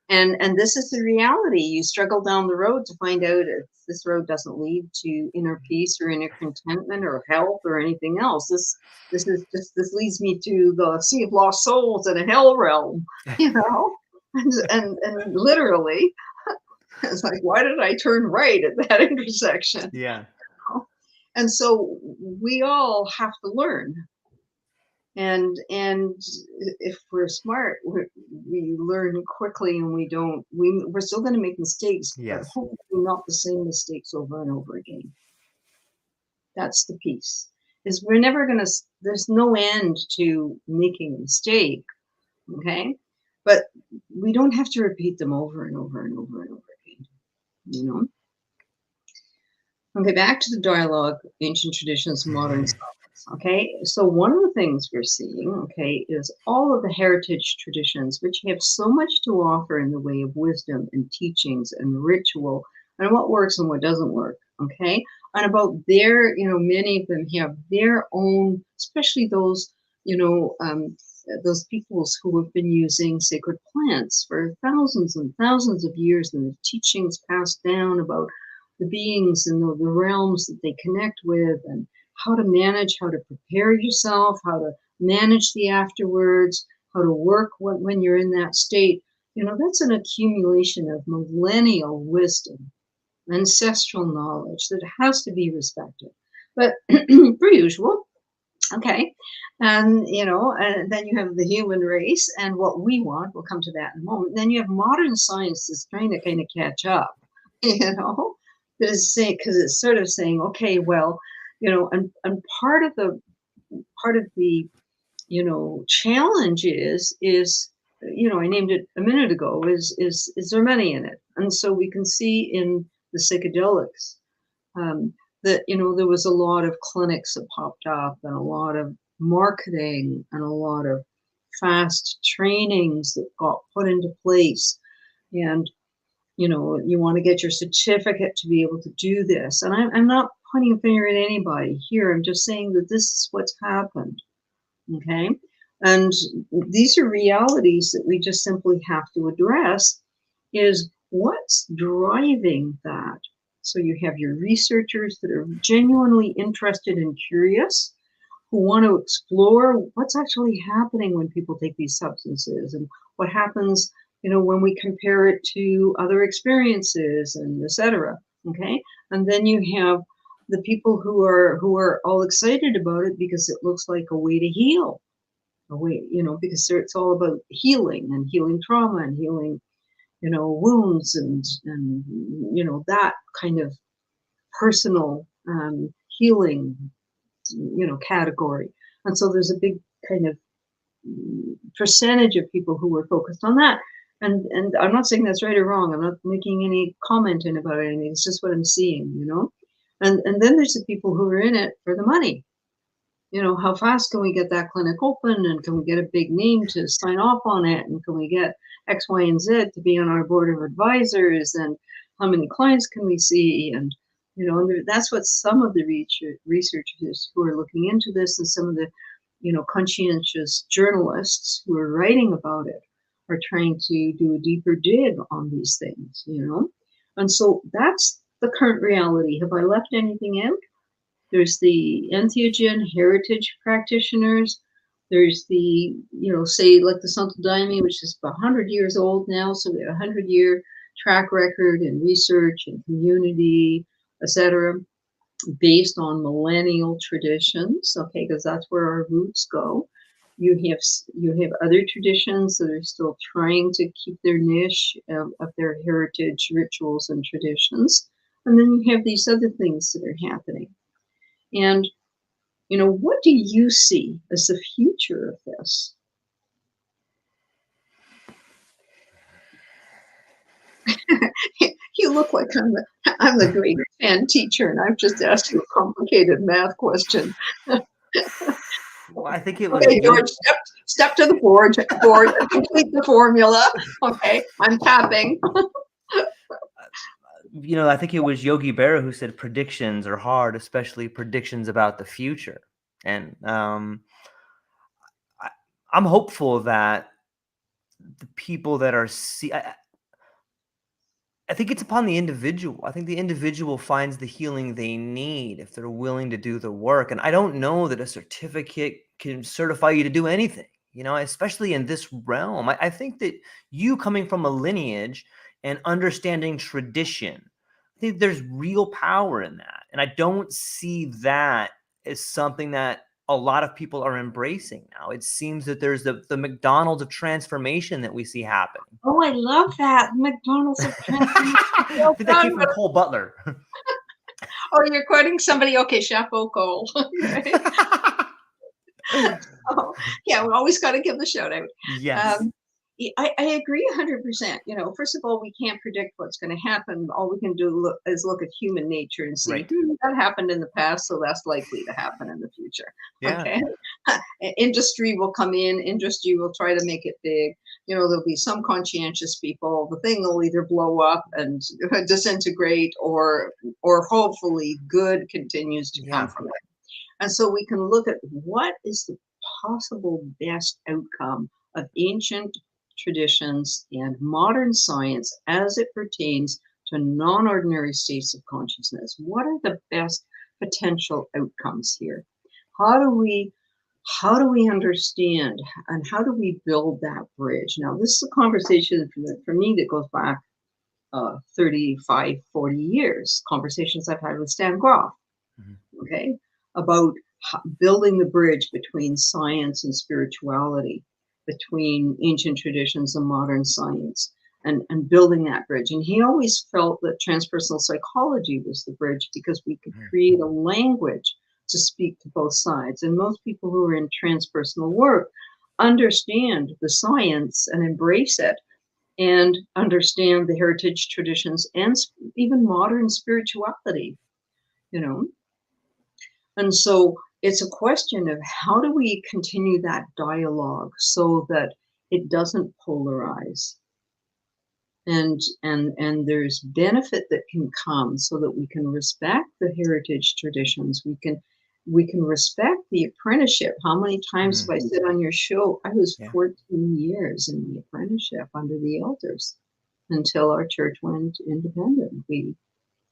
And this is the reality. You struggle down the road to find out if this road doesn't lead to inner peace or inner contentment or health or anything else. This leads me to the sea of lost souls in a hell realm, and literally, it's like, why did I turn right at that intersection? Yeah. And so we all have to learn. And if we're smart, we learn quickly, and we're still going to make mistakes, but hopefully not the same mistakes over and over again. That's the piece. is we're never going to, there's no end to making a mistake, okay? But we don't have to repeat them over and over and over and over again, you know? Okay, back to the dialogue, ancient traditions, modern science, okay? So one of the things we're seeing, okay, is all of the heritage traditions, which have so much to offer in the way of wisdom and teachings and ritual, and what works and what doesn't work, okay? And about their, many of them have their own, especially those, those peoples who have been using sacred plants for thousands and thousands of years, and the teachings passed down about the beings and the realms that they connect with, and how to manage, how to prepare yourself, how to manage the afterwards, how to work when you're in that state. That's an accumulation of millennial wisdom, ancestral knowledge that has to be respected. But per usual, okay, and and then you have the human race and what we want. We'll come to that in a moment. Then you have modern science that's trying to kind of catch up, that is saying, because it's sort of saying, okay, well, and part of the challenge is I named it a minute ago, is there money in it? And so we can see in the psychedelics that there was a lot of clinics that popped up, and a lot of marketing, and a lot of fast trainings that got put into place, and you want to get your certificate to be able to do this. And I'm not pointing a finger at anybody here. I'm just saying that this is what's happened. Okay. And these are realities that we just simply have to address, is what's driving that. So you have your researchers that are genuinely interested and curious, who want to explore what's actually happening when people take these substances, and what happens when we compare it to other experiences, and etc. Okay, and then you have the people who are all excited about it because it looks like a way to heal, a way, because it's all about healing, and healing trauma, and healing, wounds, and that kind of personal healing, category. And so there's a big kind of percentage of people who are focused on that. And I'm not saying that's right or wrong. I'm not making any comment about anything. It's just what I'm seeing, And then there's the people who are in it for the money. How fast can we get that clinic open, and can we get a big name to sign off on it, and can we get X, Y, and Z to be on our board of advisors, and how many clients can we see, and and that's what some of the researchers who are looking into this, and some of the conscientious journalists who are writing about it, are trying to do a deeper dig on these things, And so that's the current reality. Have I left anything out? There's the entheogen heritage practitioners. There's the, say, like the Santo Daime, which is 100 years old now. So we have a 100-year track record in research and community, etc., based on millennial traditions, okay, because that's where our roots go. You have other traditions that are still trying to keep their niche of their heritage rituals and traditions. And then you have these other things that are happening. And, what do you see as the future of this? You look like I'm the grade 10 teacher, and I've just asked you a complicated math question. Well, I think it was. Okay, George, step to the board and complete the formula. Okay, I'm tapping. I think it was Yogi Berra who said predictions are hard, especially predictions about the future. And I'm hopeful that the people that are I think it's upon the individual. I think the individual finds the healing they need if they're willing to do the work. And I don't know that a certificate can certify you to do anything, especially in this realm. I think that you coming from a lineage and understanding tradition, I think there's real power in that. And I don't see that as something that a lot of people are embracing now. It seems that there's the McDonald's of transformation that we see happening. Oh, I love that. McDonald's of transformation. I think that came from Cole Butler. Oh, you're quoting somebody. Okay, chapeau Cole. Right? Oh, yeah, we always got to give the shout out. Yes. Um, I agree 100%. First of all, we can't predict what's going to happen. All we can do is look at human nature and see, Right. that happened in the past, so that's likely to happen in the future. Yeah. Okay. Industry will come in, industry will try to make it big. There'll be some conscientious people. The thing will either blow up and disintegrate, or hopefully good continues to come Yeah. from it. And so we can look at what is the possible best outcome of ancient traditions and modern science as it pertains to non-ordinary states of consciousness. What are the best potential outcomes here? How do we understand, and how do we build that bridge? Now, this is a conversation for me that goes back 35, 40 years, conversations I've had with Stan Grof, okay, about building the bridge between science and spirituality, between ancient traditions and modern science, and building that bridge. And he always felt that transpersonal psychology was the bridge, because we could create a language to speak to both sides. And most people who are in transpersonal work understand the science and embrace it, and understand the heritage traditions and even modern spirituality, you know. And so it's a question of how do we continue that dialogue so that it doesn't polarize, and there's benefit that can come, so that we can respect the heritage traditions. We can respect the apprenticeship. How many times have I said on your show, I was 14 years in the apprenticeship under the elders until our church went independent. We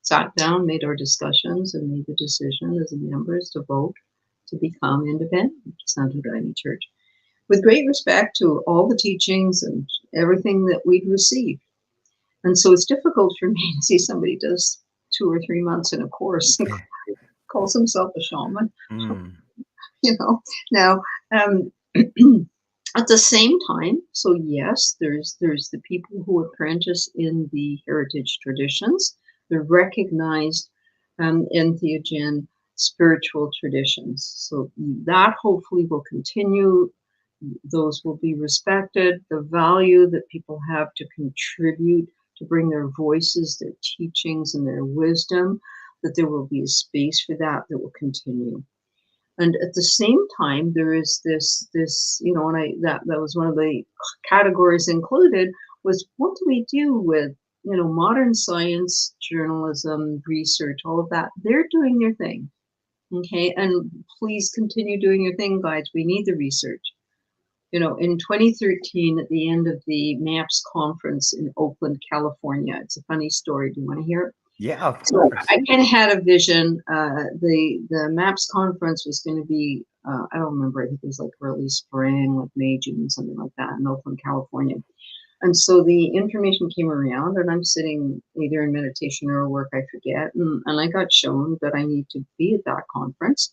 sat down, made our discussions, and made the decision as members to vote to become independent, Santo Daime Church, with great respect to all the teachings and everything that we'd received. And so it's difficult for me to see somebody does 2 or 3 months in a course and calls himself a shaman. Now, at the same time, so yes, there's the people who apprentice in the heritage traditions, the recognized entheogen spiritual traditions. So that hopefully will continue. Those will be respected. The value that people have to contribute, to bring their voices, their teachings, and their wisdom, that there will be a space for that will continue. And at the same time, there is this, and that was one of the categories included, was what do we do with, modern science, journalism, research, all of that? They're doing their thing, okay? And please continue doing your thing, guys. We need the research. In 2013, at the end of the MAPS conference in Oakland, California, it's a funny story. Do you want to hear it? Yeah, of so course. I kind of had a vision. The MAPS conference was going to be, I don't remember, I think it was like early spring, like May, June, something like that, in Oakland, California. And so the information came around, and I'm sitting either in meditation or work, I forget, and I got shown that I need to be at that conference,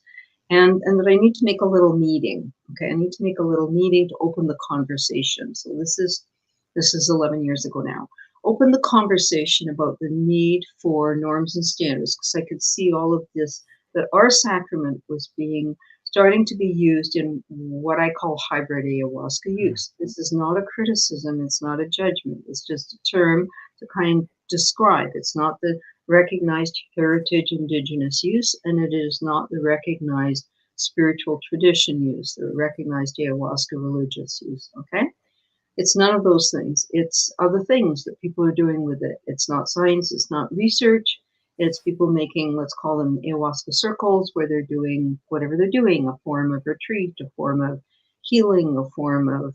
and that I need to make a little meeting. Okay, I need to make a little meeting to open the conversation. So this is 11 years ago now. Open the conversation about the need for norms and standards, because I could see all of this, that our sacrament was starting to be used in what I call hybrid ayahuasca use. This is not a criticism, it's not a judgment, it's just a term to kind of describe. It's not the recognized heritage indigenous use, and it is not the recognized spiritual tradition use, the recognized ayahuasca religious use, okay? It's none of those things. It's other things that people are doing with it. It's not science, it's not research. It's people making, let's call them ayahuasca circles, where they're doing whatever they're doing, a form of retreat, a form of healing, a form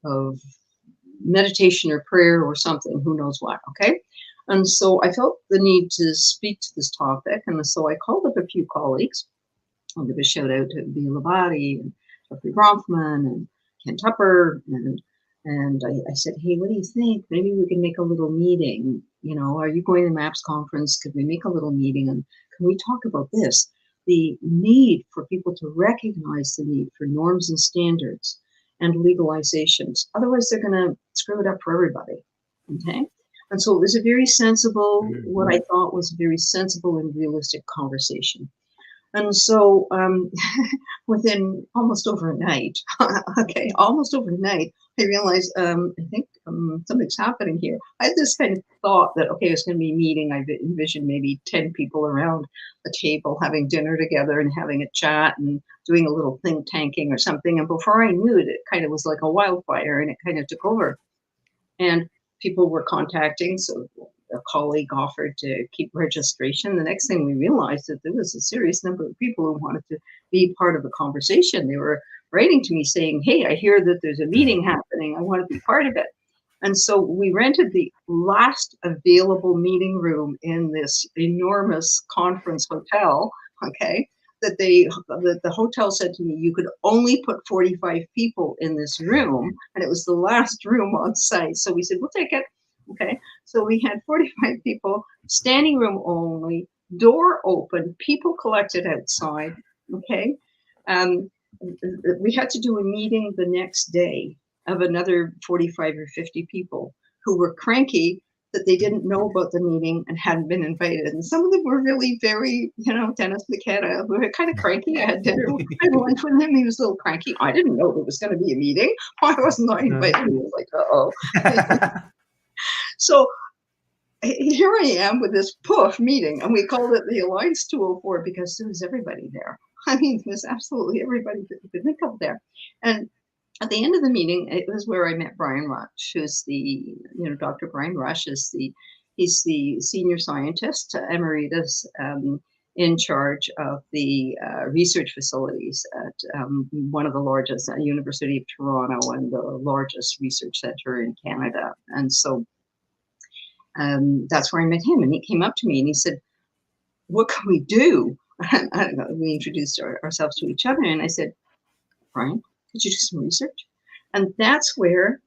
of meditation or prayer or something, who knows what, okay? And so I felt the need to speak to this topic, and so I called up a few colleagues. I'll give a shout out to B. Labati and Jeffrey Bronfman and Ken Tupper, and I said, hey, what do you think? Maybe we can make a little meeting. Are you going to the MAPS conference? Could we make a little meeting? And can we talk about this? The need for people to recognize the need for norms and standards and legalizations. Otherwise, they're going to screw it up for everybody. Okay? And so it was a very sensible, what I thought was a very sensible and realistic conversation. And so within almost overnight, almost overnight, I realized, I think something's happening here. I had this kind of thought that, okay, it's going to be a meeting. I envisioned maybe 10 people around a table having dinner together and having a chat and doing a little think tanking or something. And before I knew it, it kind of was like a wildfire, and it kind of took over. And people were contacting, so a colleague offered to keep registration. The next thing we realized that there was a serious number of people who wanted to be part of the conversation. They were writing to me saying, hey, I hear that there's a meeting happening. I want to be part of it. And so we rented the last available meeting room in this enormous conference hotel, that the hotel said to me, you could only put 45 people in this room, and it was the last room on site. So we said, we'll take it. Okay, so we had 45 people, standing room only, door open, people collected outside. Okay, we had to do a meeting the next day of another 45 or 50 people who were cranky that they didn't know about the meeting and hadn't been invited. And some of them were really very, Dennis McKenna, we were kind of cranky. I had lunch with him. He was a little cranky. I didn't know there was going to be a meeting. I wasn't invited. He was like, uh-oh. So here I am with this poof meeting, and we called it the Alliance 204 because there was everybody there. I mean, there was absolutely everybody that you could think of there. And at the end of the meeting, it was where I met Brian Rush, who's Dr. Brian Rush he's the senior scientist, emeritus, in charge of the research facilities at one of the largest, University of Toronto, and the largest research center in Canada. And so that's where I met him, and he came up to me and he said, what can we do? I don't know, we introduced ourselves to each other, and I said, Brian, could you do some research? And that's where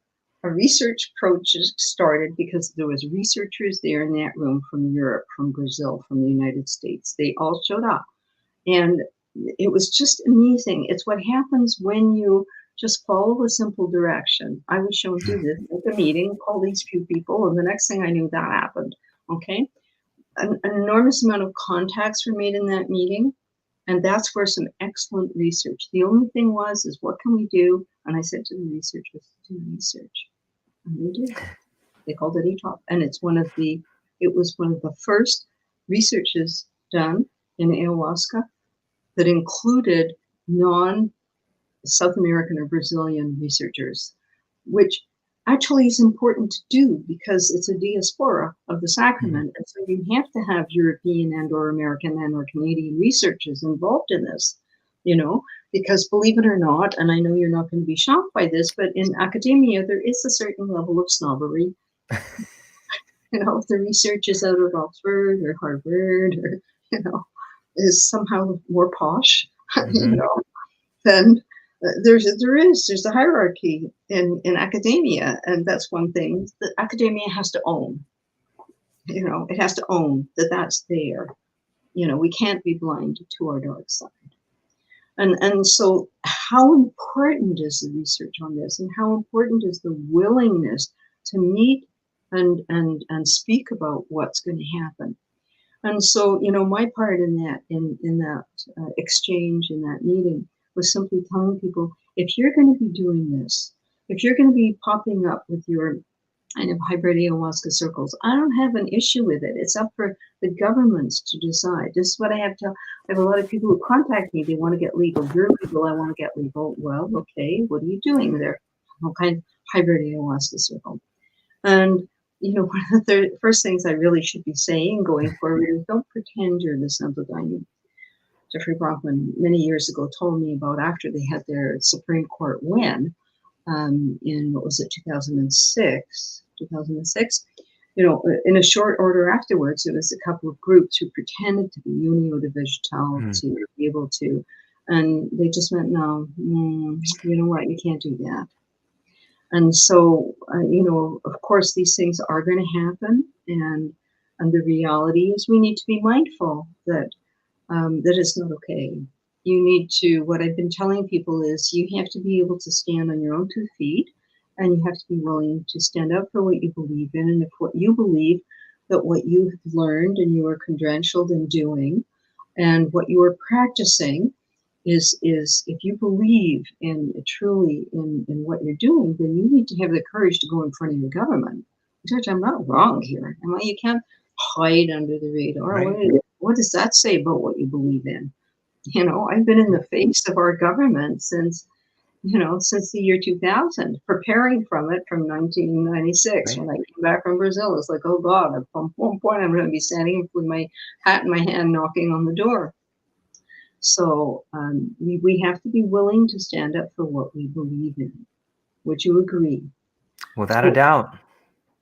a research project started, because there was researchers there in that room from Europe, from Brazil, from the United States. They all showed up, and it was just amazing. It's what happens when you just follow a simple direction. I was shown to do this at the meeting, call these few people, and the next thing I knew, that happened. Okay, an enormous amount of contacts were made in that meeting, and that's where some excellent research. The only thing is what can we do? And I said to the researchers, do research, and they did. They called it ETOP, and it was one of the first researches done in ayahuasca that included non-South American or Brazilian researchers, which actually is important to do because it's a diaspora of the sacrament. And so you have to have European and or American and or Canadian researchers involved in this, because believe it or not, and I know you're not going to be shocked by this, but in academia, there is a certain level of snobbery. If the research is out of Oxford or Harvard or, is somehow more posh, then there's a hierarchy in academia, and that's one thing that academia has to own. It has to own that that's there. We can't be blind to our dark side. And so how important is the research on this, and how important is the willingness to meet and speak about what's going to happen? And so, my part in that exchange, in that meeting, was simply telling people, if you're going to be doing this, if you're going to be popping up with your kind of hybrid ayahuasca circles, I don't have an issue with it. It's up for the governments to decide. This is what I have to. I have a lot of people who contact me. They want to get legal. You're legal. I want to get legal. Well, okay. What are you doing there? What kind of hybrid ayahuasca circle? And one of the first things I really should be saying going forward is don't pretend you're the Santo Daime. Jeffrey Brockman many years ago told me about after they had their Supreme Court win in, 2006, in a short order afterwards, there was a couple of groups who pretended to be Unio de Vegetal to be able to, and they just went, no, you know what, you can't do that. And so, of course, these things are going to happen, and the reality is we need to be mindful that that is not okay. You need to, what I've been telling people is you have to be able to stand on your own 2 feet and you have to be willing to stand up for what you believe in. And if what you believe, that what you have learned and you are credentialed in doing, and what you are practicing is if you believe in truly in what you're doing, then you need to have the courage to go in front of your government. Judge, I'm not wrong here. You can't hide under the radar. Right. What does that say about what you believe in? I've been in the face of our government since the year 2000, preparing from it from 1996. Right. When I came back from Brazil, it's like, oh God, at one point I'm going to be standing with my hat in my hand knocking on the door. So we have to be willing to stand up for what we believe in. Would you agree? Without a doubt.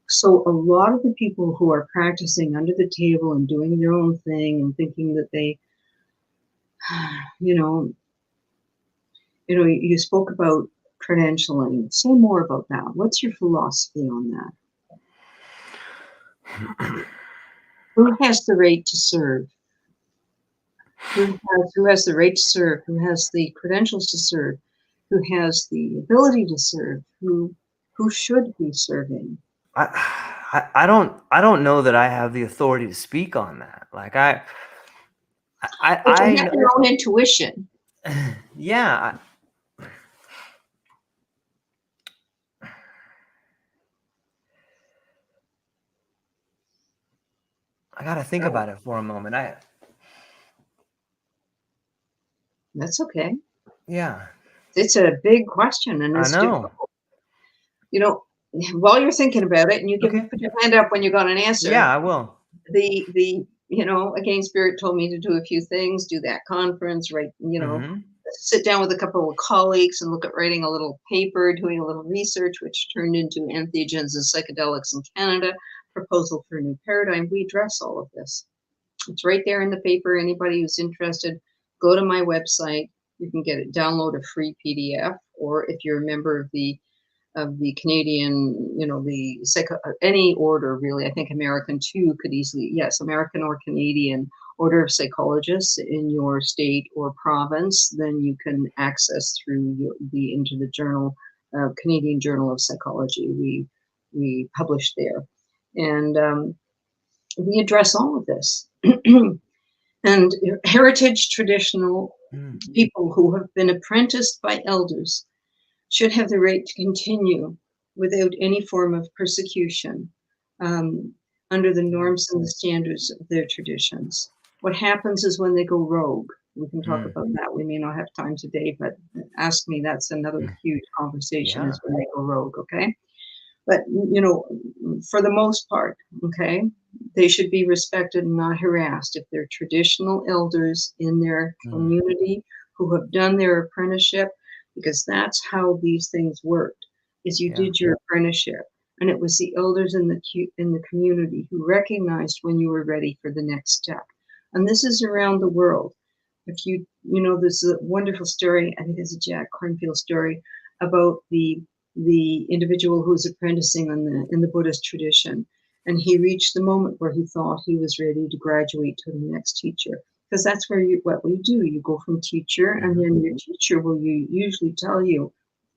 So a lot of the people who are practicing under the table and doing their own thing and thinking that they, you spoke about credentialing. Say more about that. What's your philosophy on that? Who has the right to serve? Who has the right to serve? Who has the credentials to serve? Who has the ability to serve? Who should be serving? I don't know that I have the authority to speak on that. Like But you have your own intuition. Yeah. I got to think about it for a moment. That's okay. Yeah. It's a big question, and it's difficult. While you're thinking about it, and you put your hand up when you got an answer. Yeah, I will. Again, Spirit told me to do a few things, do that conference, write, sit down with a couple of colleagues and look at writing a little paper, doing a little research, which turned into Entheogens and Psychedelics in Canada, proposal for a new paradigm. We address all of this. It's right there in the paper. Anybody who's interested, go to my website. You can download a free PDF, or if you're a member of the Canadian, any order really. I think American too could easily, yes, American or Canadian Order of Psychologists in your state or province, then you can access through into the journal, Canadian Journal of Psychology. We publish there, and we address all of this. And heritage traditional people who have been apprenticed by elders should have the right to continue without any form of persecution under the norms and the standards of their traditions. What happens is when they go rogue, we can talk about that. We may not have time today, but ask me, that's another huge conversation, is when they go rogue, okay? But, for the most part, okay, they should be respected and not harassed. If they're traditional elders in their community who have done their apprenticeship, because that's how these things worked, is you did your apprenticeship, and it was the elders in the community who recognized when you were ready for the next step. And this is around the world. If there's a wonderful story, I think it's a Jack Kornfield story, about the individual who's apprenticing in the Buddhist tradition, and he reached the moment where he thought he was ready to graduate to the next teacher. Because that's what we do. You go from teacher, and then your teacher will usually tell you,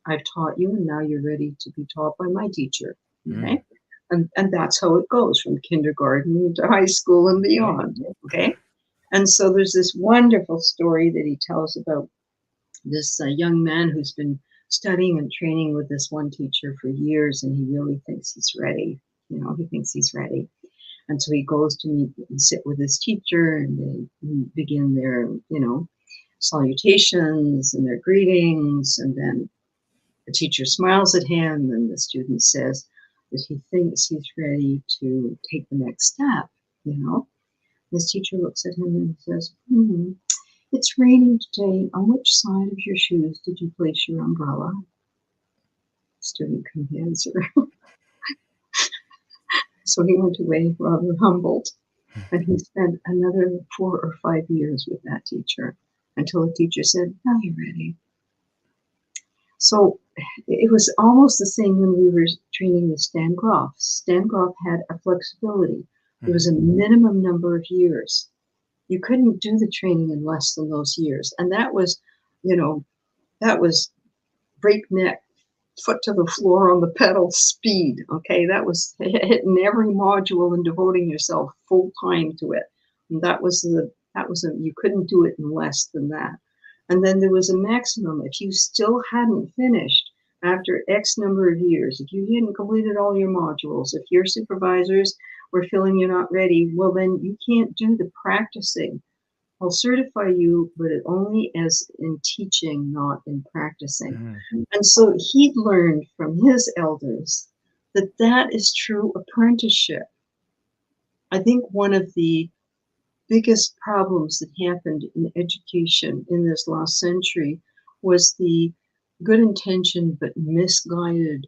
I've taught you, and now you're ready to be taught by my teacher. Okay? And that's how it goes from kindergarten to high school and beyond. Okay? And so there's this wonderful story that he tells about this young man who's been studying and training with this one teacher for years, and he really thinks he's ready. He thinks he's ready. And so he goes to meet and sit with his teacher, and they begin their, salutations and their greetings. And then the teacher smiles at him, and the student says that he thinks he's ready to take the next step, His teacher looks at him and says, it's raining today. On which side of your shoes did you place your umbrella? The student couldn't answer. So he went away rather humbled, and he spent another 4 or 5 years with that teacher until the teacher said, now you're ready. So it was almost the same when we were training with Stan Grof. Stan Grof had a flexibility. There was a minimum number of years. You couldn't do the training in less than those years. And that was, that was breakneck foot to the floor on the pedal speed. Okay, that was hitting every module and devoting yourself full time to it. And you couldn't do it in less than that. And then there was a maximum. If you still hadn't finished after X number of years, if you hadn't completed all your modules, if your supervisors were feeling you're not ready, well, then you can't do the practicing. I'll certify you, but only as in teaching, not in practicing. Mm-hmm. And so he learned from his elders that that is true apprenticeship. I think one of the biggest problems that happened in education in this last century was the good intention but misguided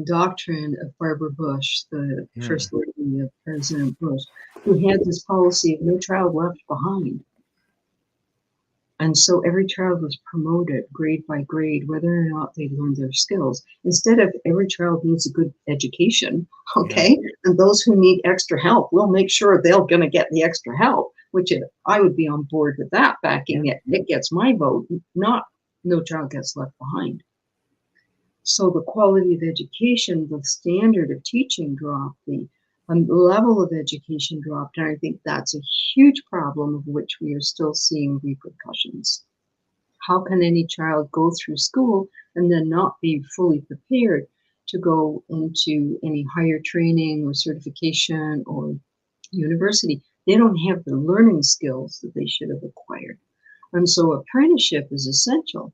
doctrine of Barbara Bush, the first lady of President Bush, who had this policy of no child left behind. And so every child was promoted grade by grade, whether or not they learned their skills. Instead of every child needs a good education, okay? Yeah. And those who need extra help, we'll make sure they're going to get the extra help, which I would be on board with that, backing it. It gets my vote, not no child gets left behind. So the quality of education, the standard of teaching dropped, the level of education dropped, and I think that's a huge problem of which we are still seeing repercussions. How can any child go through school and then not be fully prepared to go into any higher training or certification or university? They don't have the learning skills that they should have acquired. And so apprenticeship is essential.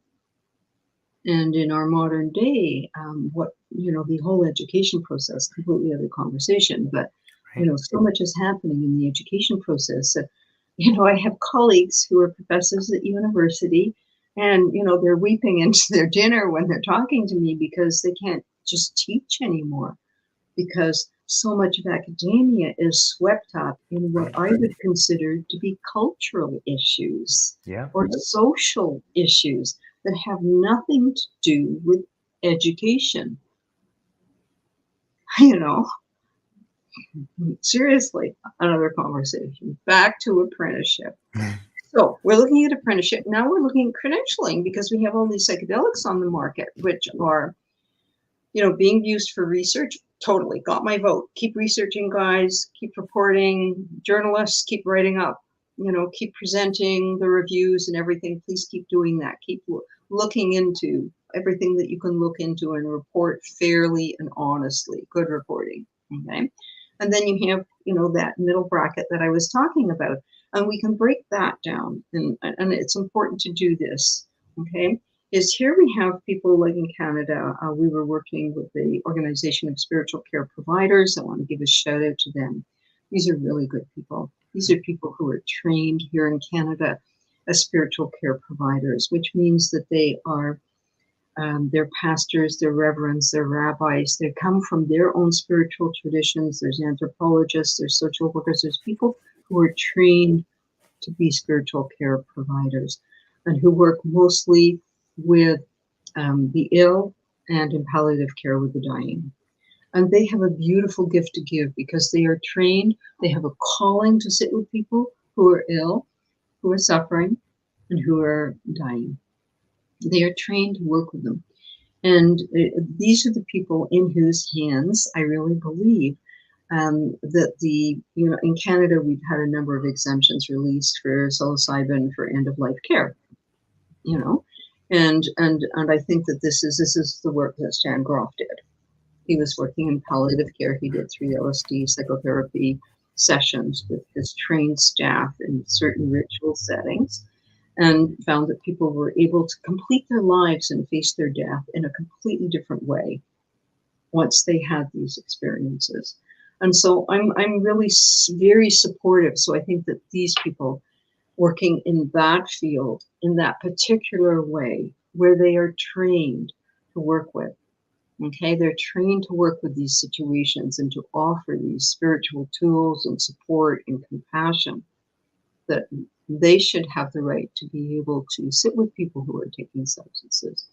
And in our modern day, the whole education process, completely other conversation, but, so much is happening in the education process. I have colleagues who are professors at university and, they're weeping into their dinner when they're talking to me because they can't just teach anymore because so much of academia is swept up in what I would consider to be cultural issues or social issues that have nothing to do with education. Seriously, another conversation. Back to apprenticeship. So we're looking at apprenticeship. Now we're looking at credentialing because we have all these psychedelics on the market, which are, being used for research. Totally got my vote. Keep researching, guys. Keep reporting. Journalists, keep writing up. Keep presenting the reviews and everything. Please keep doing that. Keep looking into everything that you can look into and report fairly and honestly. Good reporting. Okay. And then you have, that middle bracket that I was talking about. And we can break that down. And it's important to do this. Okay. Is here we have people like in Canada, we were working with the Organization of Spiritual Care Providers. I want to give a shout out to them. These are really good people. These are people who are trained here in Canada as spiritual care providers, which means that they are they're pastors, they're reverends, they're rabbis. They come from their own spiritual traditions. There's anthropologists, there's social workers, there's people who are trained to be spiritual care providers and who work mostly with the ill and in palliative care with the dying. And they have a beautiful gift to give because they are trained. They have a calling to sit with people who are ill, who are suffering, and who are dying. They are trained to work with them. And these are the people in whose hands I really believe that in Canada, we've had a number of exemptions released for psilocybin for end-of-life care, and I think that this is the work that Stan Grof did. He was working in palliative care. He did 3 LSD psychotherapy sessions with his trained staff in certain ritual settings and found that people were able to complete their lives and face their death in a completely different way once they had these experiences. And so I'm really very supportive. So I think that these people working in that field, in that particular way, where they are trained to work with, okay, they're trained to work with these situations and to offer these spiritual tools and support and compassion, that they should have the right to be able to sit with people who are taking substances.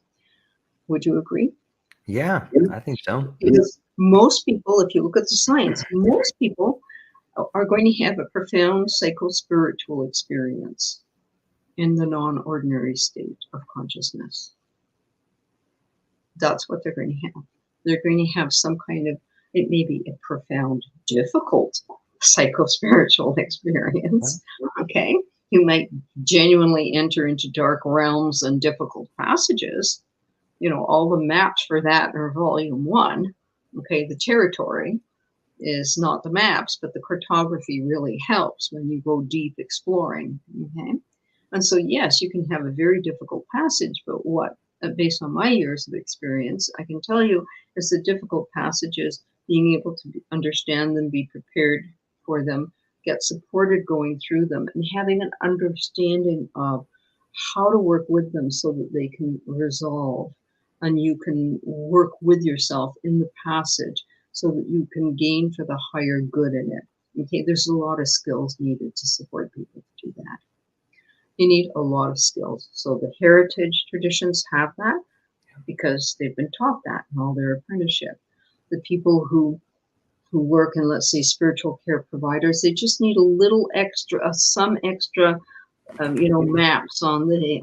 Would you agree? Yeah, I think so. Because most people, if you look at the science, most people are going to have a profound psycho-spiritual experience in the non-ordinary state of consciousness. That's what they're going to have. They're going to have some kind of, it may be a profound, difficult psycho-spiritual experience. Okay. You might genuinely enter into dark realms and difficult passages. All the maps for that are volume 1. Okay. The territory is not the maps, but the cartography really helps when you go deep exploring. Okay. And so, yes, you can have a very difficult passage, but what, based on my years of experience, I can tell you is the difficult passages, being able to understand them, be prepared for them, get supported going through them, and having an understanding of how to work with them so that they can resolve, and you can work with yourself in the passage so that you can gain for the higher good in it. Okay, there's a lot of skills needed to support people to do that. You need a lot of skills. So the heritage traditions have that because they've been taught that in all their apprenticeship. The people who work in, let's say, spiritual care providers, they just need a little extra, some extra, maps on the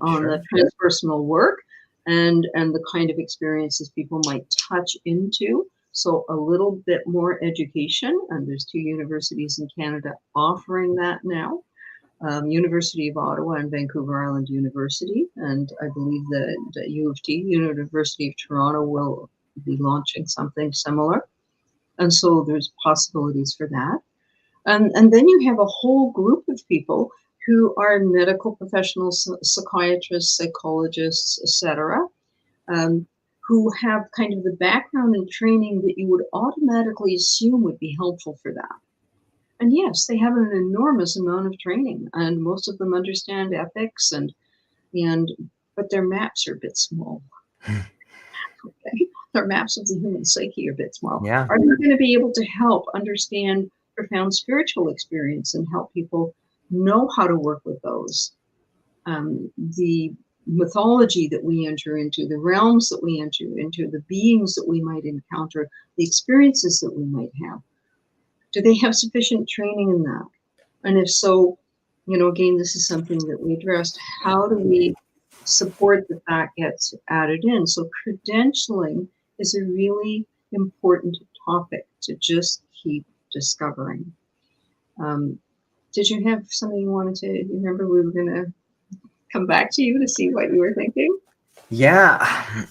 transpersonal work and the kind of experiences people might touch into. So a little bit more education, and there's 2 universities in Canada offering that now. University of Ottawa and Vancouver Island University, and I believe that U of T, University of Toronto, will be launching something similar. And so there's possibilities for that. And then you have a whole group of people who are medical professionals, psychiatrists, psychologists, etc., who have kind of the background and training that you would automatically assume would be helpful for that. And yes, they have an enormous amount of training, and most of them understand ethics, but their maps are a bit small. Okay? Their maps of the human psyche are a bit small. Yeah. Are they going to be able to help understand profound spiritual experience and help people know how to work with those? The mythology that we enter into, the realms that we enter into, the beings that we might encounter, the experiences that we might have. Do they have sufficient training in that? And if so, again, this is something that we addressed. How do we support that gets added in? So credentialing is a really important topic to just keep discovering. Did you have something you wanted to, remember we were going to come back to you to see what you were thinking? Yeah.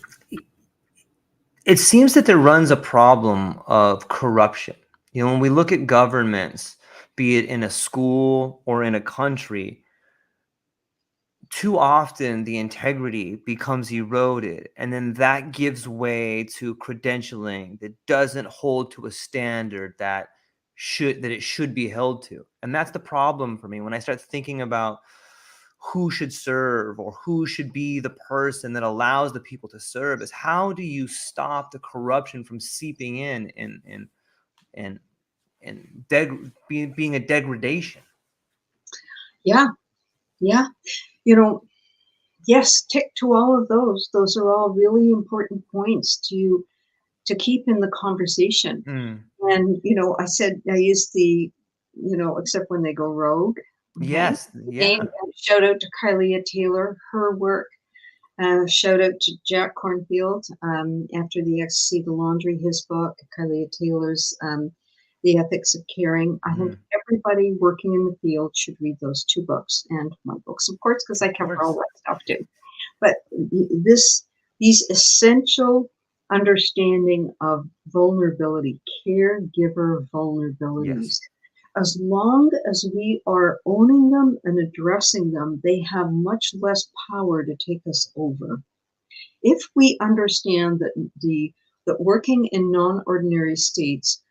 It seems that there runs a problem of corruption. When we look at governments, be it in a school or in a country, too often the integrity becomes eroded, and then that gives way to credentialing that doesn't hold to a standard that it should be held to. And that's the problem for me when I start thinking about who should serve or who should be the person that allows the people to serve, is how do you stop the corruption from seeping in and being a degradation? Yeah. Yes, tick to all of those. Those are all really important points to keep in the conversation. And, I said, I used the, except when they go rogue. Okay? Yes. Yeah. And shout out to Kylia Taylor, her work. Shout out to Jack Cornfield, after the Ecstasy, the Laundry, his book, Kylia Taylor's The Ethics of Caring. I think everybody working in the field should read those 2 books, and my books, of course, because I cover all that stuff too. But these essential understanding of vulnerability, caregiver vulnerabilities. Yes. As long as we are owning them and addressing them, they have much less power to take us over. If we understand that working in non-ordinary states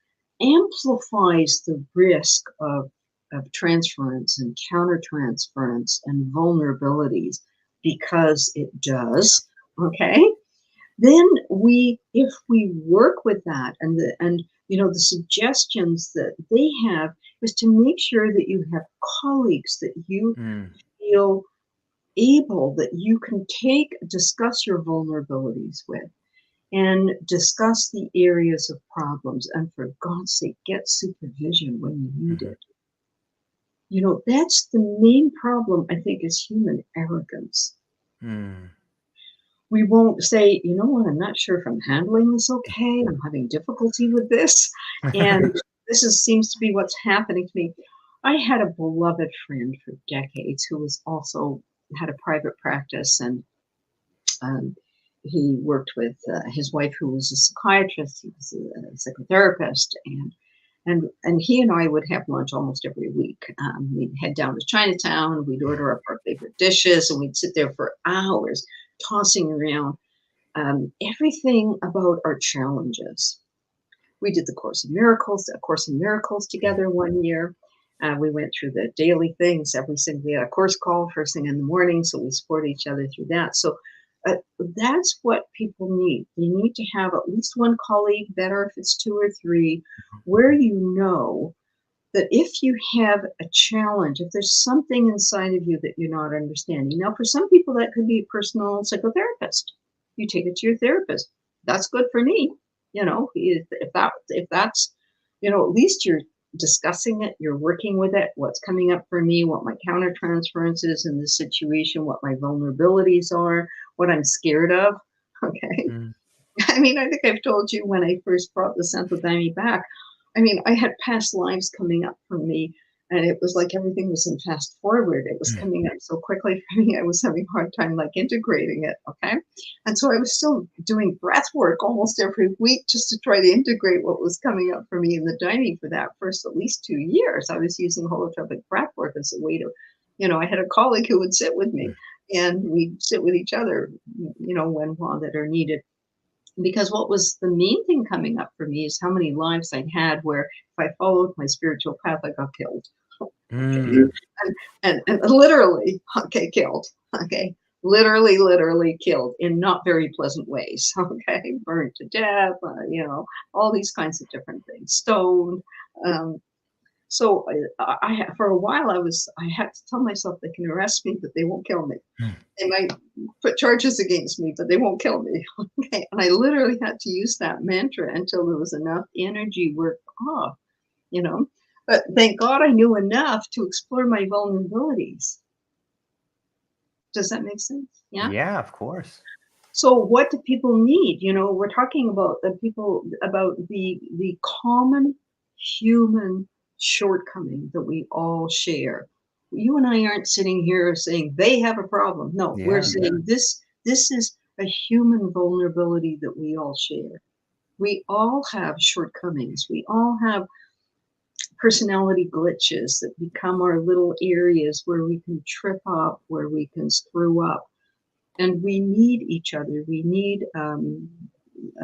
amplifies the risk of transference and countertransference and vulnerabilities, because it does, okay? Then if we work with that and the suggestions that they have is to make sure that you have colleagues that you feel able, that you can discuss your vulnerabilities with and discuss the areas of problems, and for God's sake, get supervision when you need it. That's the main problem, I think, is human arrogance. We won't say, you know what, I'm not sure if I'm handling this okay. I'm having difficulty with this. And seems to be what's happening to me. I had a beloved friend for decades who was also had a private practice, and he worked with his wife, who was a psychiatrist. He was a psychotherapist, and he and I would have lunch almost every week. We'd head down to Chinatown. We'd order up our favorite dishes, and we'd sit there for hours tossing around everything about our challenges. We did the Course in Miracles together one year. We went through the daily things every single day. A course call first thing in the morning, so we support each other through that. So that's what people need. You need to have at least one colleague, better if it's 2 or 3, where you know that if you have a challenge, if there's something inside of you that you're not understanding. Now, for some people, that could be a personal psychotherapist. You take it to your therapist. That's good for me. You know, if that's, you know, at least you're discussing it, you're working with it, what's coming up for me, what my countertransference is in this situation, what my vulnerabilities are, what I'm scared of. Okay. I mean, I think I've told you when I first brought the Santo Daime back, I mean, I had past lives coming up for me, and it was like everything was in fast forward. It was coming up so quickly for me. I was having a hard time like integrating it. Okay. And so I was still doing breath work almost every week just to try to integrate what was coming up for me in the Daime for that first at least 2 years. I was using holotropic breath work as a way to, you know, I had a colleague who would sit with me, and we'd sit with each other, you know, when that are needed. Because what was the main thing coming up for me is how many lives I'd had where if I followed my spiritual path, I got killed. Okay. And literally, okay, killed. Okay. Literally killed in not very pleasant ways. Okay. Burned to death, you know, all these kinds of different things. Stoned. So I for a while I had to tell myself they can arrest me, but they won't kill me. They might put charges against me, but they won't kill me. Okay. And I literally had to use that mantra until there was enough energy worked off, you know. But thank God I knew enough to explore my vulnerabilities. Does that make sense? Yeah. Yeah, of course. So what do people need? You know, we're talking about the common human shortcoming that we all share. You and I aren't sitting here saying they have a problem. No, we're saying this is a human vulnerability that we all share. We all have shortcomings. We all have personality glitches that become our little areas where we can trip up, where we can screw up. And we need each other. We need a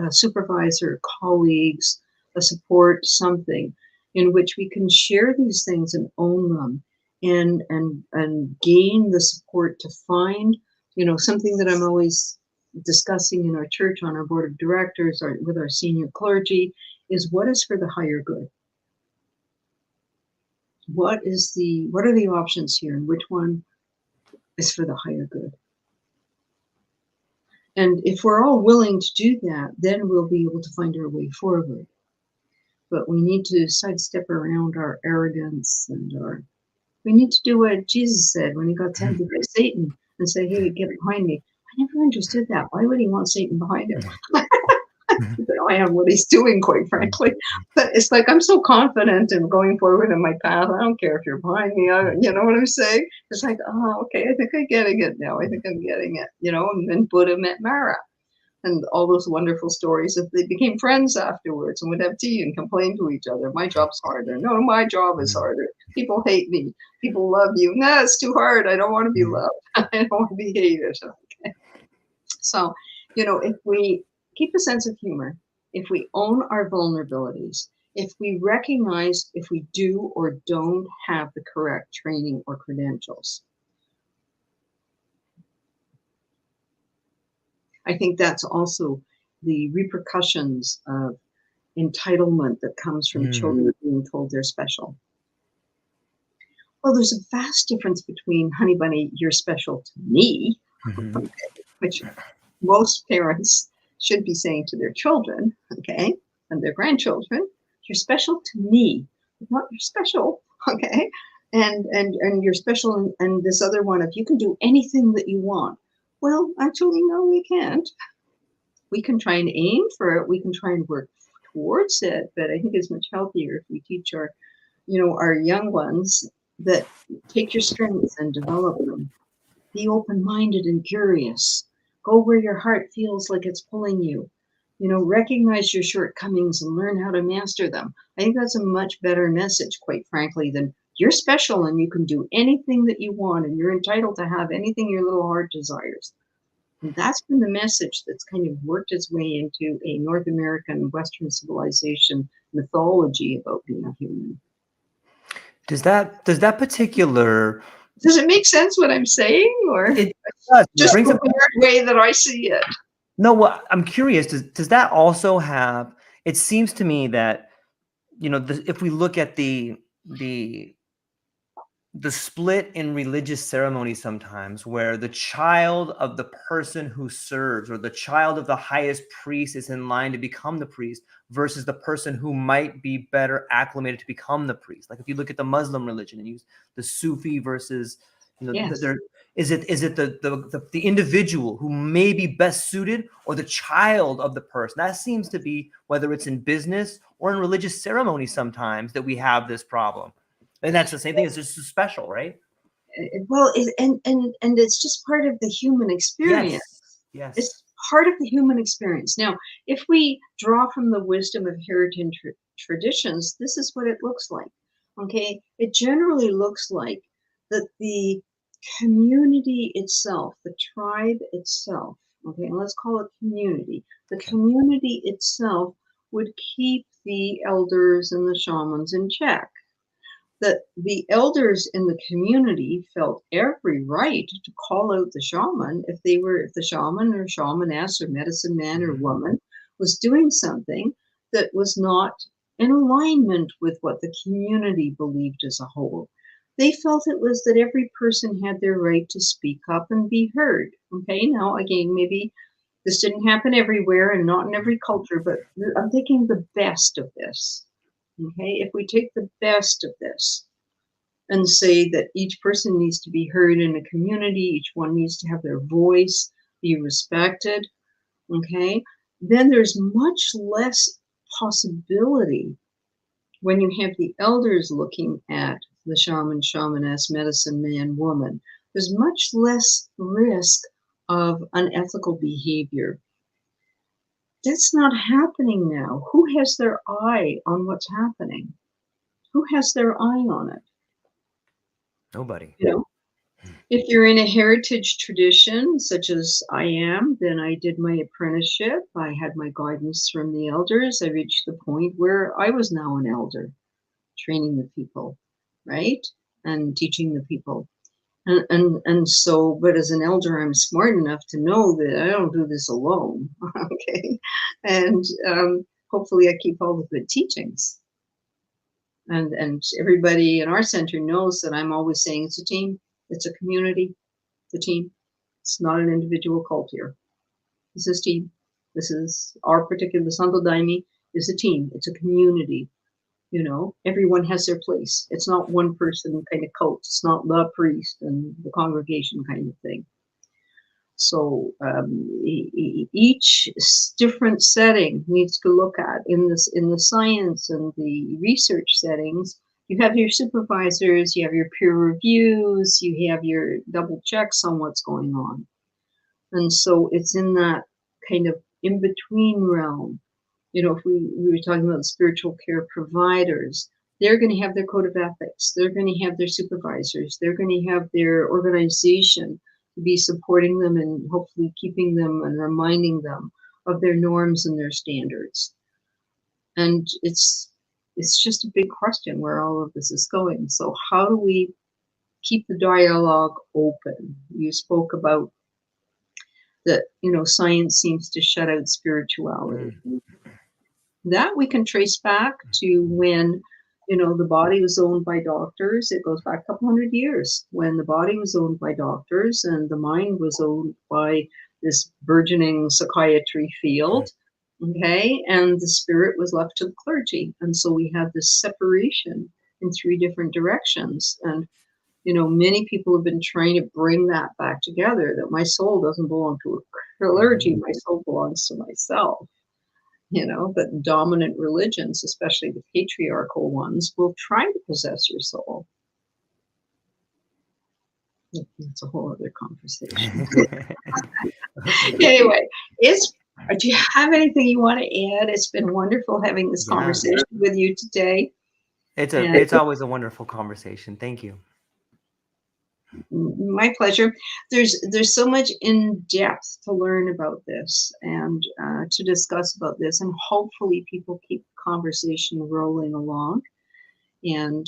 supervisor, colleagues, a support, something in which we can share these things and own them and gain the support to find, you know, something that I'm always discussing in our church on our board of directors or with our senior clergy is what is for the higher good. What are the options here, and which one is for the higher good? And if we're all willing to do that, then we'll be able to find our way forward. But we need to sidestep around our arrogance and we need to do what Jesus said when he got tempted by Satan and say, hey, get behind me. I never understood that. Why would he want Satan behind him? I am what he's doing, quite frankly. But it's like I'm so confident in going forward in my path. I don't care if you're behind me. You know what I'm saying? It's like, oh, okay, I think I'm getting it now. I think I'm getting it. You know, and then Buddha met Mara, and all those wonderful stories of they became friends afterwards and would have tea and complain to each other. My job's harder. No, my job is harder. People hate me. People love you. No, it's too hard. I don't want to be loved. I don't want to be hated. Okay. So, you know, if we keep a sense of humor, if we own our vulnerabilities, if we recognize if we do or don't have the correct training or credentials, I think that's also the repercussions of entitlement that comes from children being told they're special. Well, there's a vast difference between, honey bunny, you're special to me, okay, which most parents should be saying to their children, okay, and their grandchildren, you're special to me, not you're special, okay, and you're special, and this other one, if you can do anything that you want. Well, actually, no, we can't. We can try and aim for it. We can try and work towards it. But I think it's much healthier if we teach our, our young ones that take your strengths and develop them. Be open-minded and curious. Go where your heart feels like it's pulling you. Recognize your shortcomings and learn how to master them. I think that's a much better message, quite frankly, than you're special and you can do anything that you want and you're entitled to have anything your little heart desires. And that's been the message that's kind of worked its way into a North American Western civilization mythology about being a human. Does that particular... Does it make sense what I'm saying, or it does. Just brings the up weird way that I see it? No, well, I'm curious. Does that also have? It seems to me that if we look at the split in religious ceremonies sometimes, where the child of the person who serves or the child of the highest priest is in line to become the priest versus the person who might be better acclimated to become the priest. Like if you look at the Muslim religion and use the Sufi versus, Yes. is it the individual who may be best suited or the child of the person? That seems to be, whether it's in business or in religious ceremony sometimes, that we have this problem. And that's the same thing. It's just special, right? Well, and it's just part of the human experience. Yes. It's part of the human experience. Now, if we draw from the wisdom of heritage traditions, this is what it looks like. Okay, it generally looks like that the community itself, the tribe itself, okay, and let's call it community. The community itself would keep the elders and the shamans in check. That the elders in the community felt every right to call out the shaman if the shaman or shamaness or medicine man or woman was doing something that was not in alignment with what the community believed as a whole. They felt it was that every person had their right to speak up and be heard. Okay, now again, maybe this didn't happen everywhere and not in every culture, but I'm taking the best of this. Okay, if we take the best of this and say that each person needs to be heard in a community, each one needs to have their voice be respected, okay, then there's much less possibility when you have the elders looking at the shaman, shamaness, medicine man, woman. There's much less risk of unethical behavior. That's not happening now. Who has their eye on what's happening? Who has their eye on it? Nobody. If you're in a heritage tradition, such as I am, then I did my apprenticeship. I had my guidance from the elders. I reached the point where I was now an elder, training the people, right? And teaching the people. And so, but as an elder, I'm smart enough to know that I don't do this alone, okay? And hopefully I keep all the good teachings. And everybody in our center knows that I'm always saying it's a team, it's a community, it's a team. It's not an individual cult here. This is team. This is our particular Santo Daime is a team. It's a community. Everyone has their place. It's not one person kind of cult. It's not the priest and the congregation kind of thing. So each different setting needs to look at in the science and the research settings. You have your supervisors, you have your peer reviews, you have your double checks on what's going on. And so it's in that kind of in-between realm. If we were talking about the spiritual care providers, they're going to have their code of ethics. They're going to have their supervisors. They're going to have their organization to be supporting them and hopefully keeping them and reminding them of their norms and their standards. And it's just a big question where all of this is going. So how do we keep the dialogue open? You spoke about that, science seems to shut out spirituality. That we can trace back to when, the body was owned by doctors. It goes back a couple hundred years when the body was owned by doctors and the mind was owned by this burgeoning psychiatry field. Okay, and the spirit was left to the clergy. And so we had this separation in three different directions. And Many people have been trying to bring that back together, that my soul doesn't belong to a clergy, my soul belongs to myself. But dominant religions, especially the patriarchal ones, will try to possess your soul. That's a whole other conversation. Anyway, do you have anything you want to add? It's been wonderful having this conversation with you today. It's always a wonderful conversation. Thank you. My pleasure. There's so much in depth to learn about this and to discuss about this, and hopefully people keep the conversation rolling along and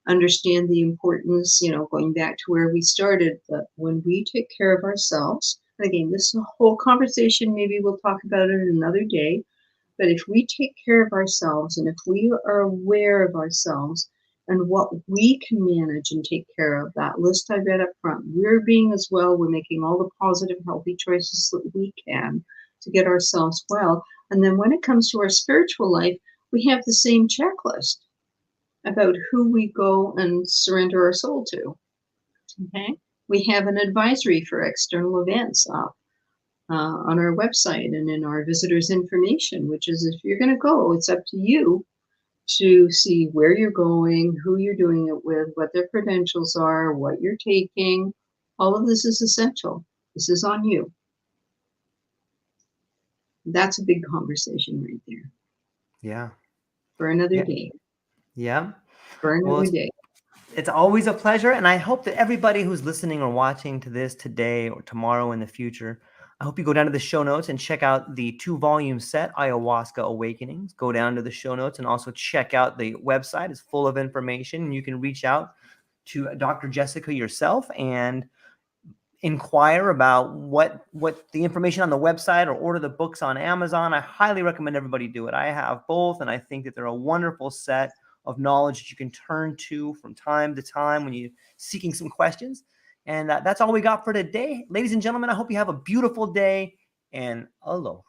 understand the importance, going back to where we started, that when we take care of ourselves, and again, this is a whole conversation, maybe we'll talk about it another day, but if we take care of ourselves and if we are aware of ourselves and what we can manage and take care of, that list I read up front, we're being as well, we're making all the positive, healthy choices that we can to get ourselves well. And then when it comes to our spiritual life, we have the same checklist about who we go and surrender our soul to. Okay, we have an advisory for external events up on our website and in our visitors information, which is if you're going to go, it's up to you to see where you're going, who you're doing it with, what their credentials are, what you're taking. All of this is essential. This is on you. That's a big conversation right there. Yeah. For another day. Yeah. For another day. It's always a pleasure. And I hope that everybody who's listening or watching to this today or tomorrow in the future, I hope you go down to the show notes and check out the 2-volume set, Ayahuasca Awakenings. Go down to the show notes and also check out the website. It's full of information. You can reach out to Dr. Jessica yourself and inquire about what the information on the website or order the books on Amazon. I highly recommend everybody do it. I have both, and I think that they're a wonderful set of knowledge that you can turn to from time to time when you're seeking some questions. And that's all we got for today. Ladies and gentlemen, I hope you have a beautiful day, and aloha.